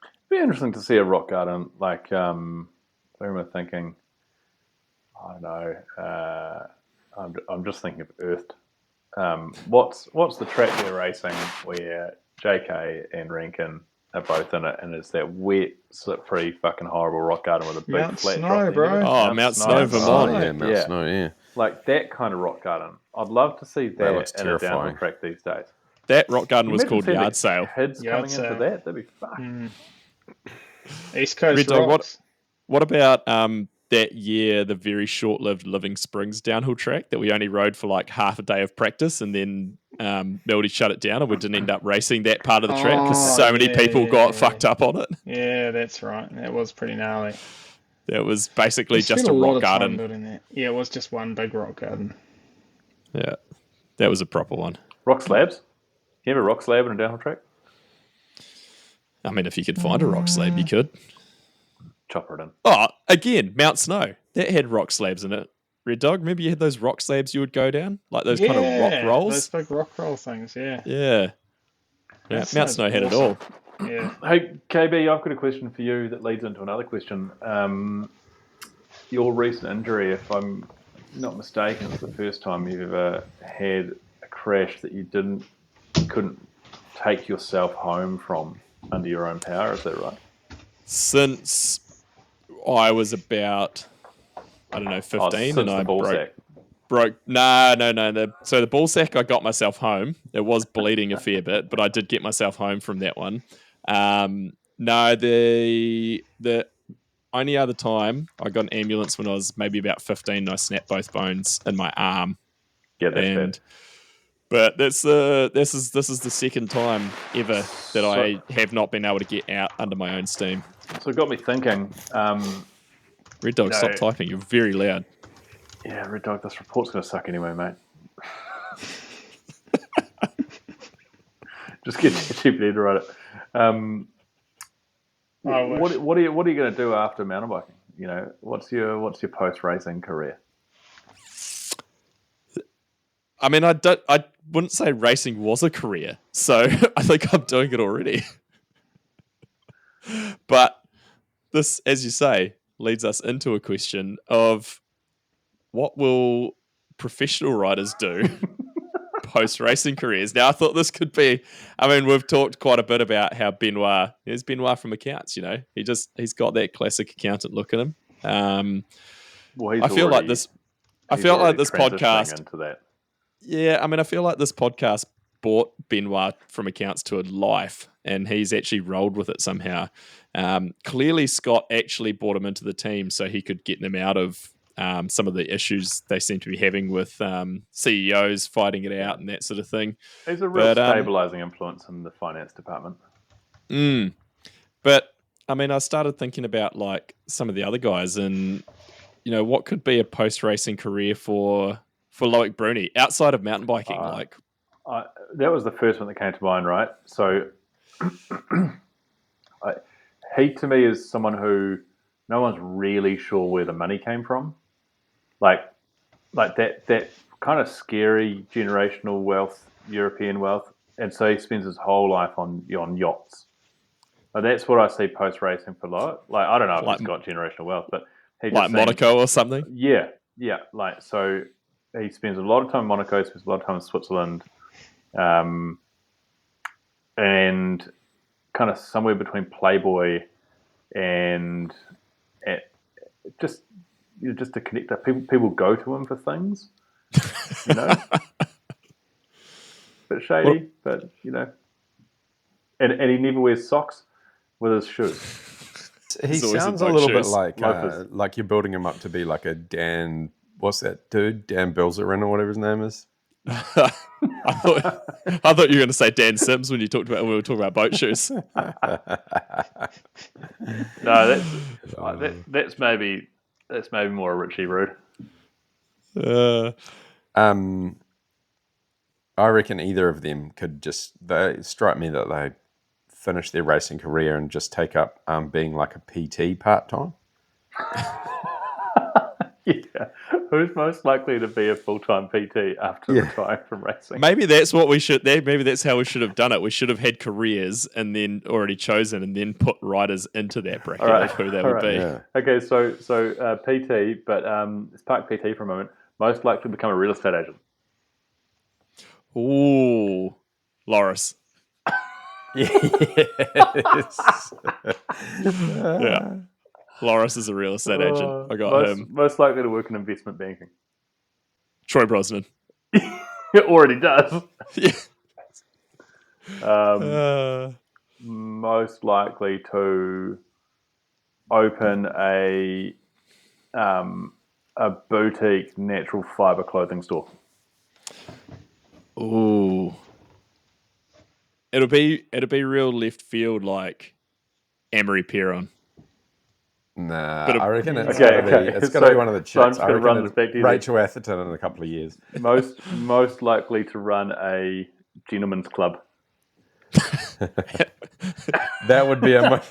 It'd be interesting to see a rock garden. Like, I remember thinking, I don't know. I'm just thinking of Earthed. What's the track they're racing where JK and Rankin are both in it, and it's that wet, slippery, fucking horrible rock garden with a big Mount flat Snow, drop bro. Oh, Mount Snow, Vermont. Oh, yeah, Mount Snow, yeah. Like that kind of rock garden. I'd love to see that looks in a downhill terrifying. track these days. That rock garden was Imagine called seeing Yard the Sale. Kids Yard coming sale. into that, that'd be fucked. East Coast Red Dog, rocks. What about that year, the very short-lived Living Springs downhill track that we only rode for like half a day of practice, and then Mildy shut it down, and we didn't end up racing that part of the track because so many people got fucked up on it. Yeah, that's right. That was pretty gnarly. That was basically just Spent a lot rock of time garden. building that. Yeah, it was just one big rock garden. Yeah, that was a proper one. Rock slabs? You have a rock slab in a downhill track? I mean, if you could find a rock slab, you could. Chopper it in. Oh, again, Mount Snow. That had rock slabs in it. Red Dog, remember you had those rock slabs you would go down? Like those kind of rock rolls? Those big rock roll things, yeah. Yeah. Mount Snow had it all. Yeah. Hey, KB, I've got a question for you that leads into another question. Your recent injury, if I'm not mistaken, is the first time you've ever had a crash that you couldn't take yourself home from under your own power, is that right? Since I was about, I don't know, 15, and I broke. No. So the ball sack, I got myself home. It was bleeding a fair bit, but I did get myself home from that one. No, the only other time I got an ambulance when I was maybe about 15, and I snapped both bones in my arm. Yeah, that's bad. But this is the second time ever that I have not been able to get out under my own steam. So it got me thinking. Red Dog, stop typing. You're very loud. Yeah, Red Dog, this report's going to suck anyway, mate. Just get ChatGPT to write it. What are you going to do after mountain biking? You know, what's your post racing career? I mean, I wouldn't say racing was a career, so I think I'm doing it already. But this, as you say, leads us into a question of what will professional riders do post-racing careers? Now, I thought this could be, I mean, we've talked quite a bit about how there's Benoit from accounts, you know. He's got that classic accountant look at him. I feel like this podcast into that. Yeah, I mean, I feel like this podcast brought Benoit from accounts to a life, and he's actually rolled with it somehow. Clearly, Scott actually brought him into the team so he could get them out of some of the issues they seem to be having with CEOs fighting it out and that sort of thing. He's a real stabilizing influence in the finance department. But, I mean, I started thinking about, like, some of the other guys and, you know, what could be a post-racing career for Loic Bruni outside of mountain biking? That was the first one that came to mind, right? So he to me is someone who no one's really sure where the money came from, like that kind of scary generational wealth, European wealth, and so he spends his whole life on yachts. That's what I see post racing for Loic. Like, I don't know if he's got generational wealth, but he just Monaco or something. Yeah. Like, so he spends a lot of time in Monaco, spends a lot of time in Switzerland, and kind of somewhere between Playboy and just to connect up. People go to him for things, you know. Bit shady, but you know. And he never wears socks. with his shoes. He He's always sounds in a boat little bit shoes. like you're building him up to be like a Dan. What's that dude? Dan Bilzerian or whatever his name is. I thought you were going to say Dan Sims when we were talking about boat shoes. No, that's maybe more a Richie Rude. I reckon either of them could they strike me that they finish their racing career and just take up being like a PT part-time. Yeah. Who's most likely to be a full-time PT after retiring from racing? Maybe that's what we should. Maybe that's how we should have done it. We should have had careers and then already chosen, and then put riders into that bracket of who they would be. Yeah. Okay, so PT, but let's park PT for a moment. Most likely to become a real estate agent. Ooh, Loris. Yes. Yeah, Loris is a real estate agent. I got him. Most likely to work in investment banking. Troy Brosnan. It already does. Yeah. Most likely to open a boutique natural fiber clothing store. Ooh. It'll be real left field like Amory Perron. Nah, But I reckon it's Okay, going to okay. be one of the So I'm chicks. just I gonna reckon run this back to you. Rachel Atherton in a couple of years. Most likely to run a gentleman's club. That would be a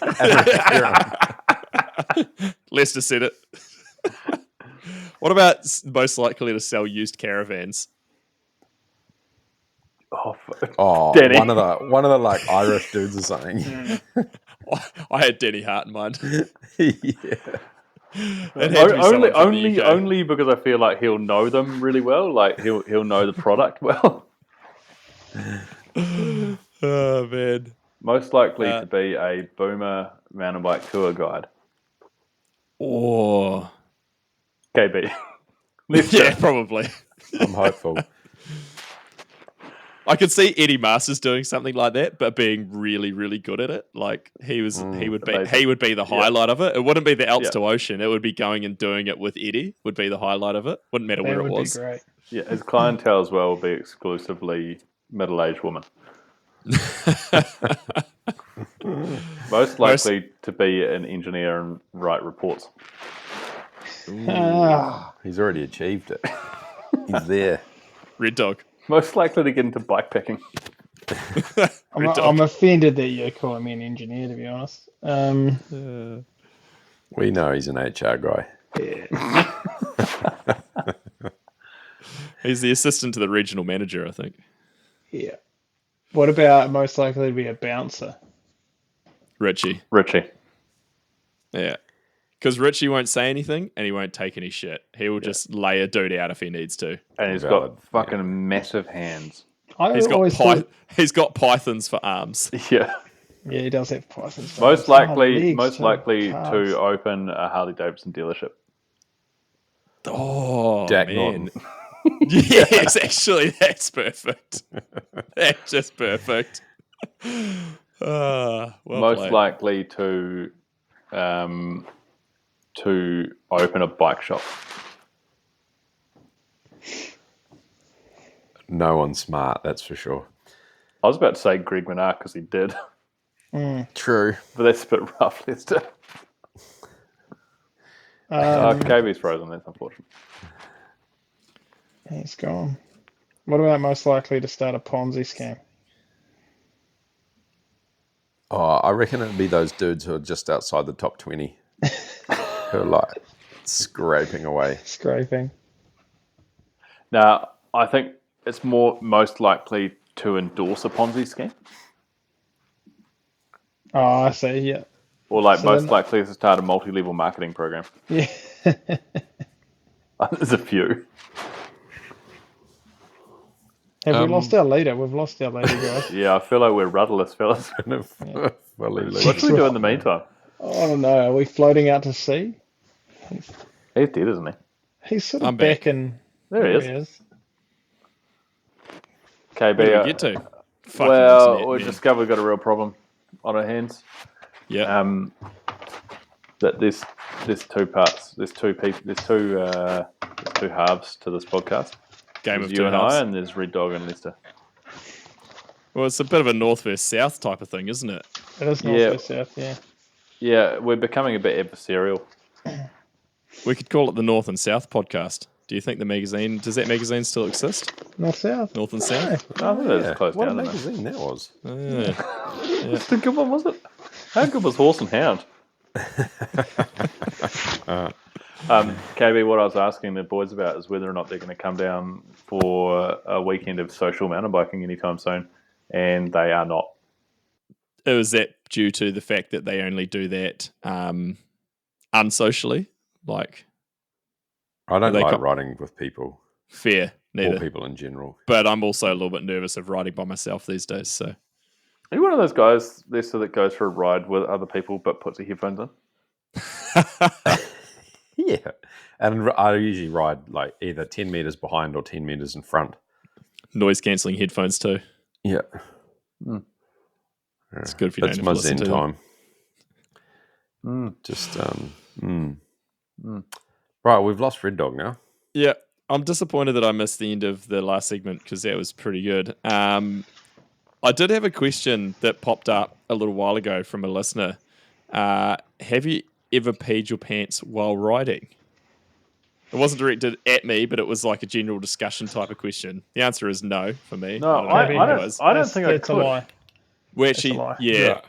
Lester said it. What about most likely to sell used caravans? Danny. one of the like Irish dudes or something. I had Denny Hart in mind. Yeah. Only because I feel like he'll know them really well. Like he'll know the product well. Oh man. Most likely to be a boomer mountain bike tour guide. Oh. KB. Yeah, probably. I'm hopeful. I could see Eddie Masters doing something like that, but being really, really good at it. Like he would be the highlight of it. It wouldn't be the Alps to Ocean. It would be going and doing it with Eddie. Would be the highlight of it. Wouldn't matter where it was. That would be great. Yeah, his clientele as well will be exclusively middle-aged women. Most likely to be an engineer and write reports. He's already achieved it. He's there. Red Dog. Most likely to get into bikepacking. I'm offended that you're calling me an engineer, to be honest. We know he's an HR guy. Yeah. He's the assistant to the regional manager, I think. Yeah. What about most likely to be a bouncer? Richie. Yeah. Because Richie won't say anything and he won't take any shit. He will just lay a dude out if he needs to. And he's got fucking massive hands. He's got pythons for arms. Yeah. Yeah, he does have pythons. Most likely to open a Harley Davidson dealership. Oh, Jack man. Yes, actually, that's perfect. That's just perfect. Well Most played. likely to open a bike shop. No one's smart, that's for sure. I was about to say Greg Minard because he did. True. But that's a bit rough, Lester. KB's frozen, that's unfortunate. He's gone. What about most likely to start a Ponzi scam? Oh, I reckon it'd be those dudes who are just outside the top 20. Who are like scraping away. Scraping. Now, I think it's most likely to endorse a Ponzi scheme. Oh, I see, yeah. Or most likely to start a multi-level marketing program. Yeah. There's a few. Have we lost our leader? We've lost our leader, guys. Yeah, I feel like we're rudderless, fellas. What should we do in the meantime? I don't know. Are we floating out to sea? He's dead, isn't he? He's sort of back in... There he is. KB, Where did we get to? we discovered we've got a real problem on our hands. Yeah. That there's two parts. There's two people. There's two halves to this podcast. Game There's of you two and halves. I, and there's Red Dog and Lester. Well, it's a bit of a north versus south type of thing, isn't it? It is north versus south, yeah. Yeah, we're becoming a bit adversarial. We could call it the North and South podcast. Do you think does that magazine still exist? North-south. North and South? I think it's closed What down. a magazine that was. It's a good one, was it? How good was Horse and Hound? KB, what I was asking the boys about is whether or not they're going to come down for a weekend of social mountain biking anytime soon, and they are not. Was that due to the fact that they only do that unsocially? Like, I don't like riding with people. Fair, neither. Or people in general. But I'm also a little bit nervous of riding by myself these days. So, are you one of those guys, Lester, that goes for a ride with other people but puts the headphones in? Yeah. And I usually ride like either 10 meters behind or 10 meters in front. Noise cancelling headphones too. Yeah. It's good if you That's don't my have to listen zen to time. them. Just, Right, we've lost Red Dog now. Yeah. I'm disappointed that I missed the end of the last segment because that was pretty good. I did have a question that popped up a little while ago from a listener. Have you ever peed your pants while riding? It wasn't directed at me, but it was like a general discussion type of question. The answer is no for me. No, I don't think I could. That's a lie. Well, That's a actually, lie. yeah.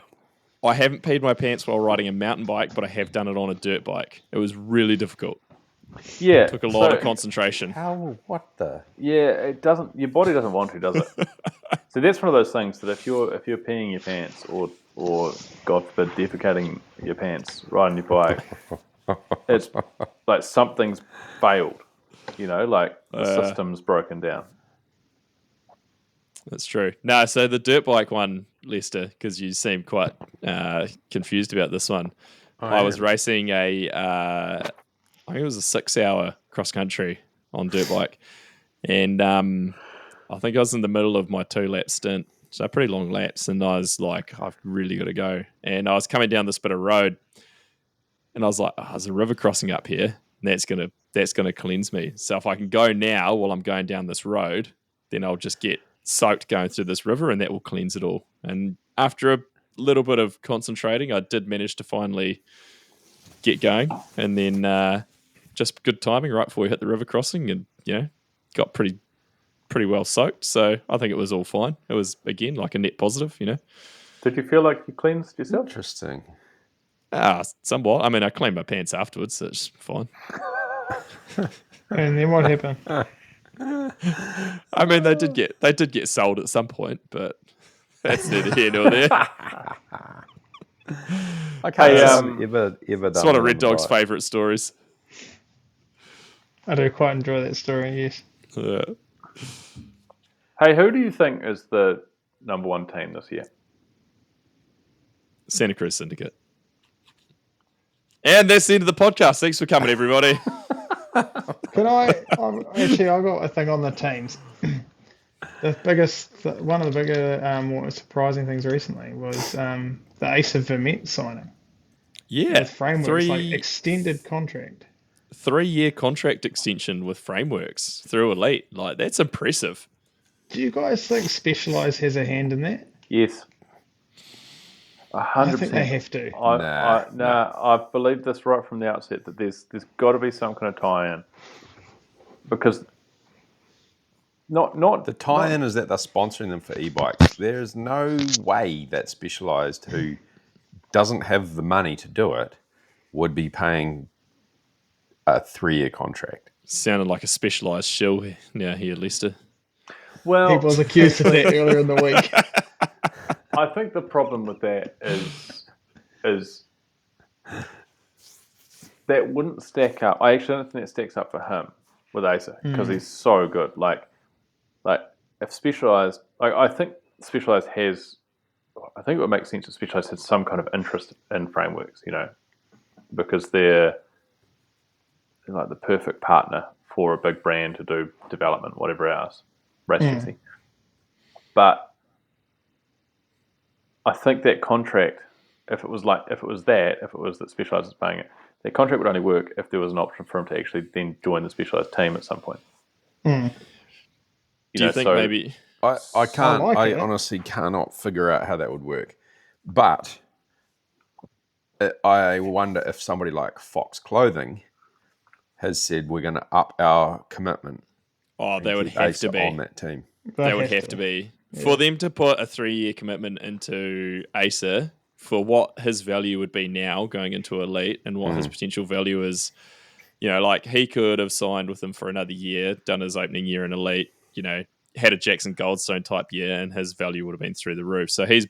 I haven't peed my pants while riding a mountain bike, but I have done it on a dirt bike. It was really difficult. Yeah. It took a lot of concentration. What the? Yeah, it doesn't. Your body doesn't want to, does it? So that's one of those things that if you're peeing your pants or God forbid defecating your pants riding your bike, it's like something's failed. You know, like the system's broken down. That's true. No, so the dirt bike one, Lester, because you seem quite confused about this one. I was racing I think it was a 6-hour cross country on dirt bike, and I think I was in the middle of my 2-lap stint, so pretty long laps, and I was like, I've really got to go. And I was coming down this bit of road, and I was like, there's a river crossing up here, and that's gonna cleanse me. So if I can go now while I'm going down this road, then I'll just get soaked going through this river, and that will cleanse it all. And after a little bit of concentrating, I did manage to finally get going, and then just good timing right before we hit the river crossing, and got pretty well soaked. So I think it was all fine. It was again like a net positive, Did you feel like you cleansed yourself? Interesting. Somewhat. I mean, I cleaned my pants afterwards, so it's fine. And then what happened? I mean, they did get sold at some point, but that's neither here nor there. Okay, ever it's one of Red Dog's favourite stories. I do quite enjoy that story, yes. Hey, who do you think is the number one team this year? Santa Cruz Syndicate. And that's the end of the podcast. Thanks for coming, everybody. Can I got a thing on the teams. One of the bigger, more surprising things recently was the Ace of Vermette signing. Yeah, with Frameworks, like extended contract. 3-year contract extension with Frameworks through Elite. Like, that's impressive. Do you guys think Specialized has a hand in that? Yes. 100%. I think they have to. I've believed this right from the outset that there's got to be some kind of tie-in, because not the tie-in is that they're sponsoring them for e-bikes. There is no way that Specialized, who doesn't have the money to do it, would be paying a 3-year contract. Sounded like a Specialized shill now here, Lester. Well, he was accused of that earlier in the week. I think the problem with that is that wouldn't stack up. I actually don't think it stacks up for him with Asa because he's so good. Like if Specialized, I think Specialized has. I think it would make sense if Specialized has some kind of interest in Frameworks, because they're like the perfect partner for a big brand to do development, whatever else, race racing. But I think that contract if it was that Specialized is paying it, their contract would only work if there was an option for him to actually then join the Specialized team at some point. Mm. Do you think maybe? I can't. like I it. honestly cannot figure out how that would work. But I wonder if somebody like Fox Clothing has said we're going to up our commitment. Oh, they would have to be on that team. They would have to be for them to put a 3-year commitment into Asa for what his value would be now going into Elite and what his potential value is. Like he could have signed with them for another year, done his opening year in Elite. Had a Jackson Goldstone type year, and his value would have been through the roof. So he's,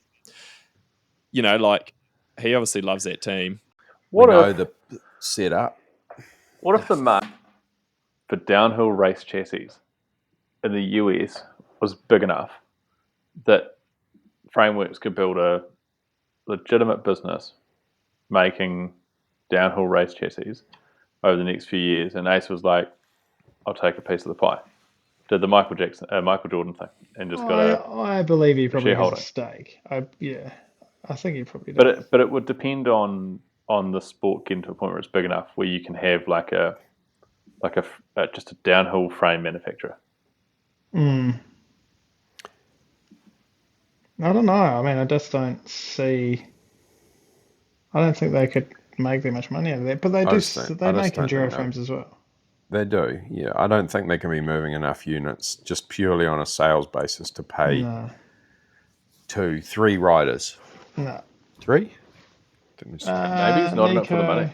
he obviously loves that team. We know the setup. What if the market for downhill race chassis in the US was big enough that Frameworks could build a legitimate business making downhill race chassis over the next few years, and Ace was like, "I'll take a piece of the pie." Did the Michael Jordan thing, and just got I believe he probably has a shareholding. stake. I think he probably does. But it would depend on the sport getting to a point where it's big enough where you can have like a just a downhill frame manufacturer. I don't know. I mean, I just don't see. I don't think they could make that much money out of that, but they do. They make enduro frames as well. They do, yeah. I don't think they can be moving enough units just purely on a sales basis to pay 2-3 riders. No. 3? Maybe it's not enough for the money.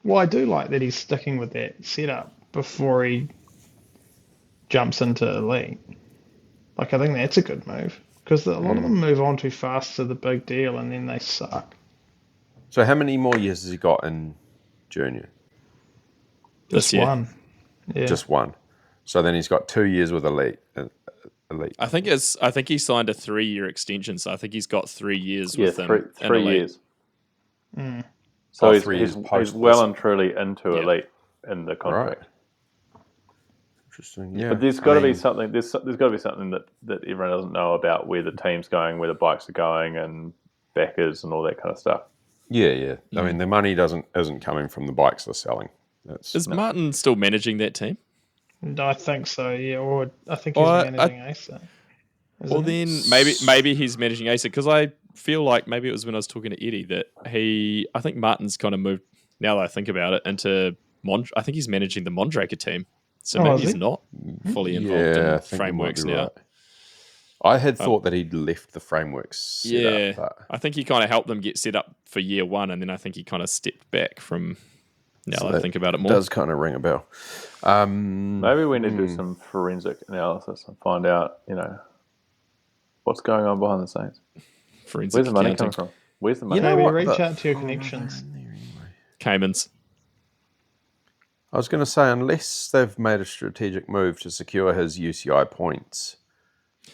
Well, I do like that he's sticking with that setup before he jumps into Elite. Like, I think that's a good move because a lot of them move on too fast to the big deal and then they suck. So how many more years has he got in Junior? This year. One. Yeah. Just one. So then he's got 2 years with Elite. I think he signed a 3-year extension, so I think he's got 3 years with them. Three years. So he's well and truly into Elite in the contract. Right. Interesting. Yeah. But there's got to be something. There's got to be something that everyone doesn't know about where the team's going, where the bikes are going, and backers and all that kind of stuff. Yeah. I mean, the money isn't coming from the bikes they're selling. Is Martin still managing that team? I think so, yeah. Or I think he's managing Asa. Well, then maybe he's managing Asa because I feel like maybe it was when I was talking to Eddie that I think Martin's kind of moved, now that I think about it, into I think he's managing the Mondraker team. So maybe he's not fully involved in frameworks now. Right. I had thought that he'd left the frameworks set up. But I think he kind of helped them get set up for year one, and then I think he kind of stepped back from. Now that I think about it more, does kind of ring a bell. Maybe we need to do some forensic analysis and find out, what's going on behind the scenes. Forensic Where's the money accounting. coming from? Where's the money? Maybe reach out to your connections. Caymans. I was going to say, unless they've made a strategic move to secure his UCI points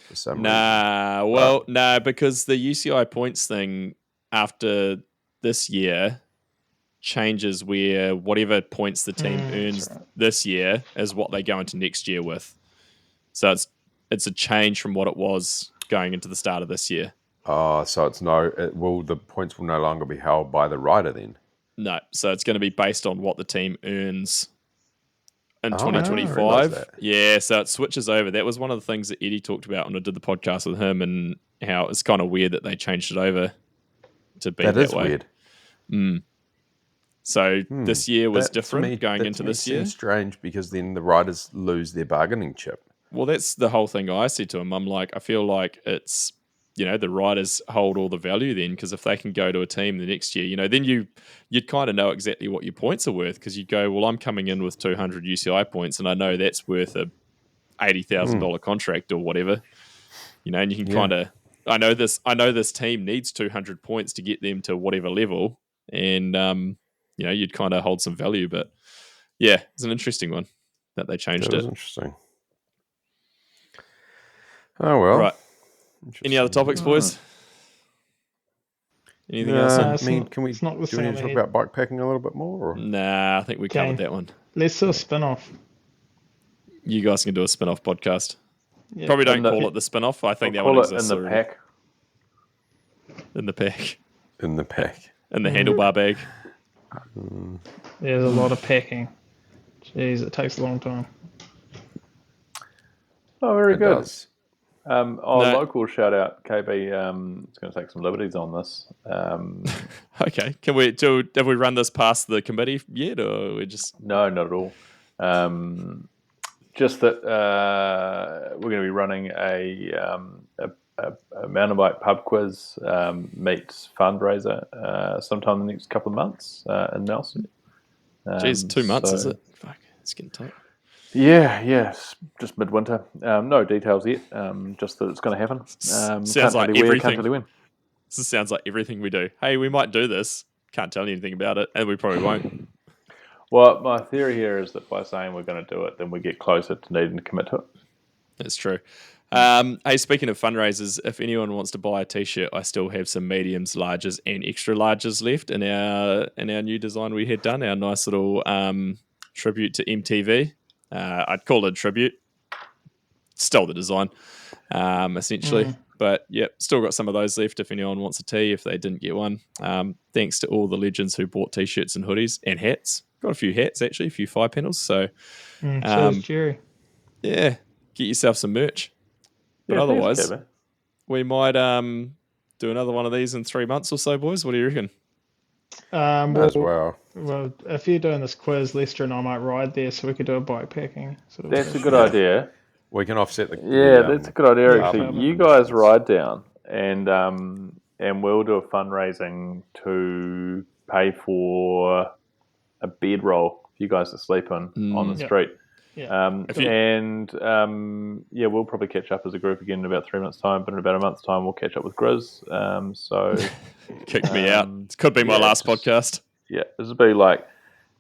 for some reason. No, because the UCI points thing after this year changes where whatever points the team earns this year is what they go into next year with. So it's a change from what it was going into the start of this year. Oh, so the points will no longer be held by the rider then? No, so it's going to be based on what the team earns in 2025. Yeah, so it switches over. That was one of the things that Eddie talked about when I did the podcast with him, and how it's kind of weird that they changed it over to be that way. That is weird. So this year was different going into this year. Seems strange because then the riders lose their bargaining chip. Well, that's the whole thing I said to him. I'm like, I feel like it's, the riders hold all the value then, because if they can go to a team the next year, then you'd kind of know exactly what your points are worth, because you'd go, well, I'm coming in with 200 UCI points and I know that's worth a $80,000 contract or whatever, and you can kind of, I know this team needs 200 points to get them to whatever level, and you'd kind of hold some value. But yeah, it's an interesting one that they changed it. That was interesting. Oh well. Right. Any other topics, boys? Anything else? Can we talk about bike packing a little bit more? Or? Nah, I think we covered that one. Let's do a spin-off. You guys can do a spin-off podcast. Yeah. Probably don't call it the spin-off. I think that one exists in the pack. In the pack. in the pack. in the handlebar bag. There's a lot of packing. Jeez, it takes a long time. Oh, very It good. does. Local shout out, KB. It's going to take some liberties on this. Okay, have we run this past the committee yet, or we just? No, not at all. Just that we're going to be running a mountain bike pub quiz meets fundraiser sometime in the next couple of months in Nelson. Jeez, 2 months is it? Fuck, it's getting tight. Yeah, just midwinter. No details yet. Just that it's going to happen. Sounds like where, everything. can't tell you when. This sounds like everything we do. Hey, we might do this. Can't tell you anything about it, and we probably won't. Well, my theory here is that by saying we're going to do it, then we get closer to needing to commit to it. That's true. Hey, speaking of fundraisers, if anyone wants to buy a T-shirt, I still have some mediums, larges, and extra larges left in our new design we had done. Our nice little tribute to MTV. I'd call it a tribute. Stole the design, essentially. But yeah, still got some of those left if anyone wants a tee if they didn't get one. Thanks to all the legends who bought T-shirts and hoodies and hats. Got a few hats, actually, a few 5 panels. So, So does Jerry. yeah, get yourself some merch. But Yeah, otherwise, thanks, Kevin. we might do another one of these in 3 months or so, boys. What do you reckon? As well. Well, if you're doing this quiz, Lester and I might ride there so we could do a bike packing. Sort of That's a good idea. We can offset the. That's a good idea. Actually, yeah. you guys ride down, and we'll do a fundraising to pay for a bedroll for you guys to sleep in on the street. Yeah. We'll probably catch up as a group again in about 3 months' time. But in about a month's time, we'll catch up with Grizz. So Kicked me out. It could be my last podcast. yeah, this would be like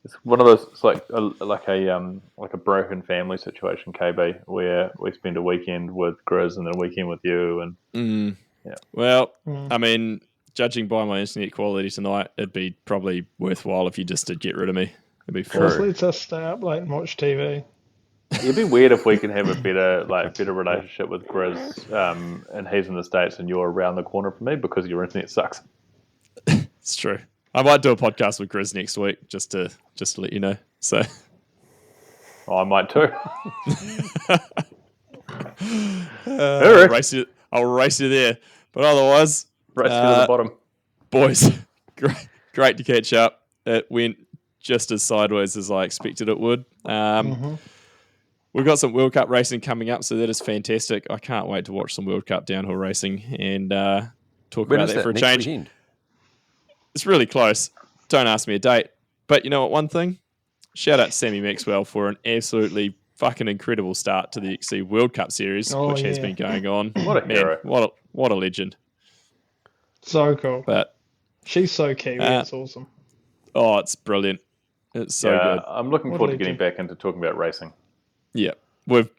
it's one of those. It's like a broken family situation, KB, where we spend a weekend with Grizz and then a weekend with you, and Well, I mean, judging by my internet quality tonight, it'd be probably worthwhile if you just did get rid of me. It'd be fun. Just lets us stay up late and watch TV. it'd be weird if we can have a better relationship with Grizz, and he's in the States and you're around the corner from me because your internet sucks. It's true. I might do a podcast with Grizz next week just to let you know. So I might too. I'll race you there. But otherwise, Race to the bottom. boys, great to catch up. It went just as sideways as I expected it would. We've got some World Cup racing coming up, so that is fantastic. I can't wait to watch some World Cup downhill racing and talk When about is that for a next change. weekend? It's really close. Don't ask me a date. But you know what? One thing, shout out to Sammy Maxwell for an absolutely fucking incredible start to the XC World Cup series, which has been going on. What a hero. What a legend. So cool. But She's so Kiwi. It's awesome. oh, it's brilliant. It's so good. I'm looking What forward to a getting back into talking about racing. Yeah, we've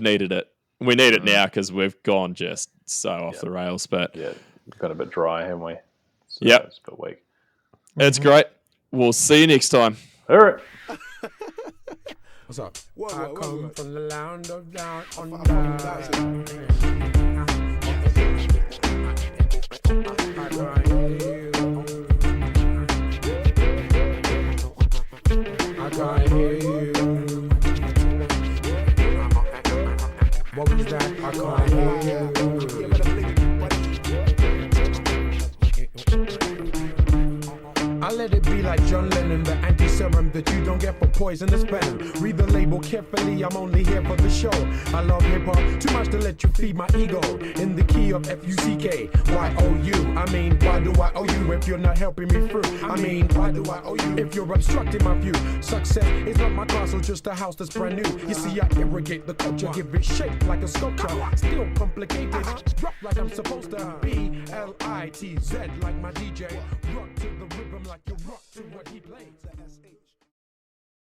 needed it. We need it now because we've gone just so off the rails. But Yeah, it's got a bit dry, haven't we? So Yep. It's a bit weak. it's great. We'll see you next time. All right. What's up? I come from the land of down under. I can't hear you. What was that? I can't hear you. I let it be like John Lennon, the anti-serum that you don't get for poisonous venom. Read the label carefully, I'm only here for the show. I love hip-hop too much to let you feed my ego. In the key of F-U-C-K, Y-O-U. I mean, why do I owe you if you're not helping me through? I mean, why do I owe you if you're obstructing my view? Success is not my castle, just a house that's brand new. You see, I irrigate the culture, give it shape like a sculpture. Still complicated, drop like I'm supposed to. B-L-I-T-Z like my DJ. Rock to the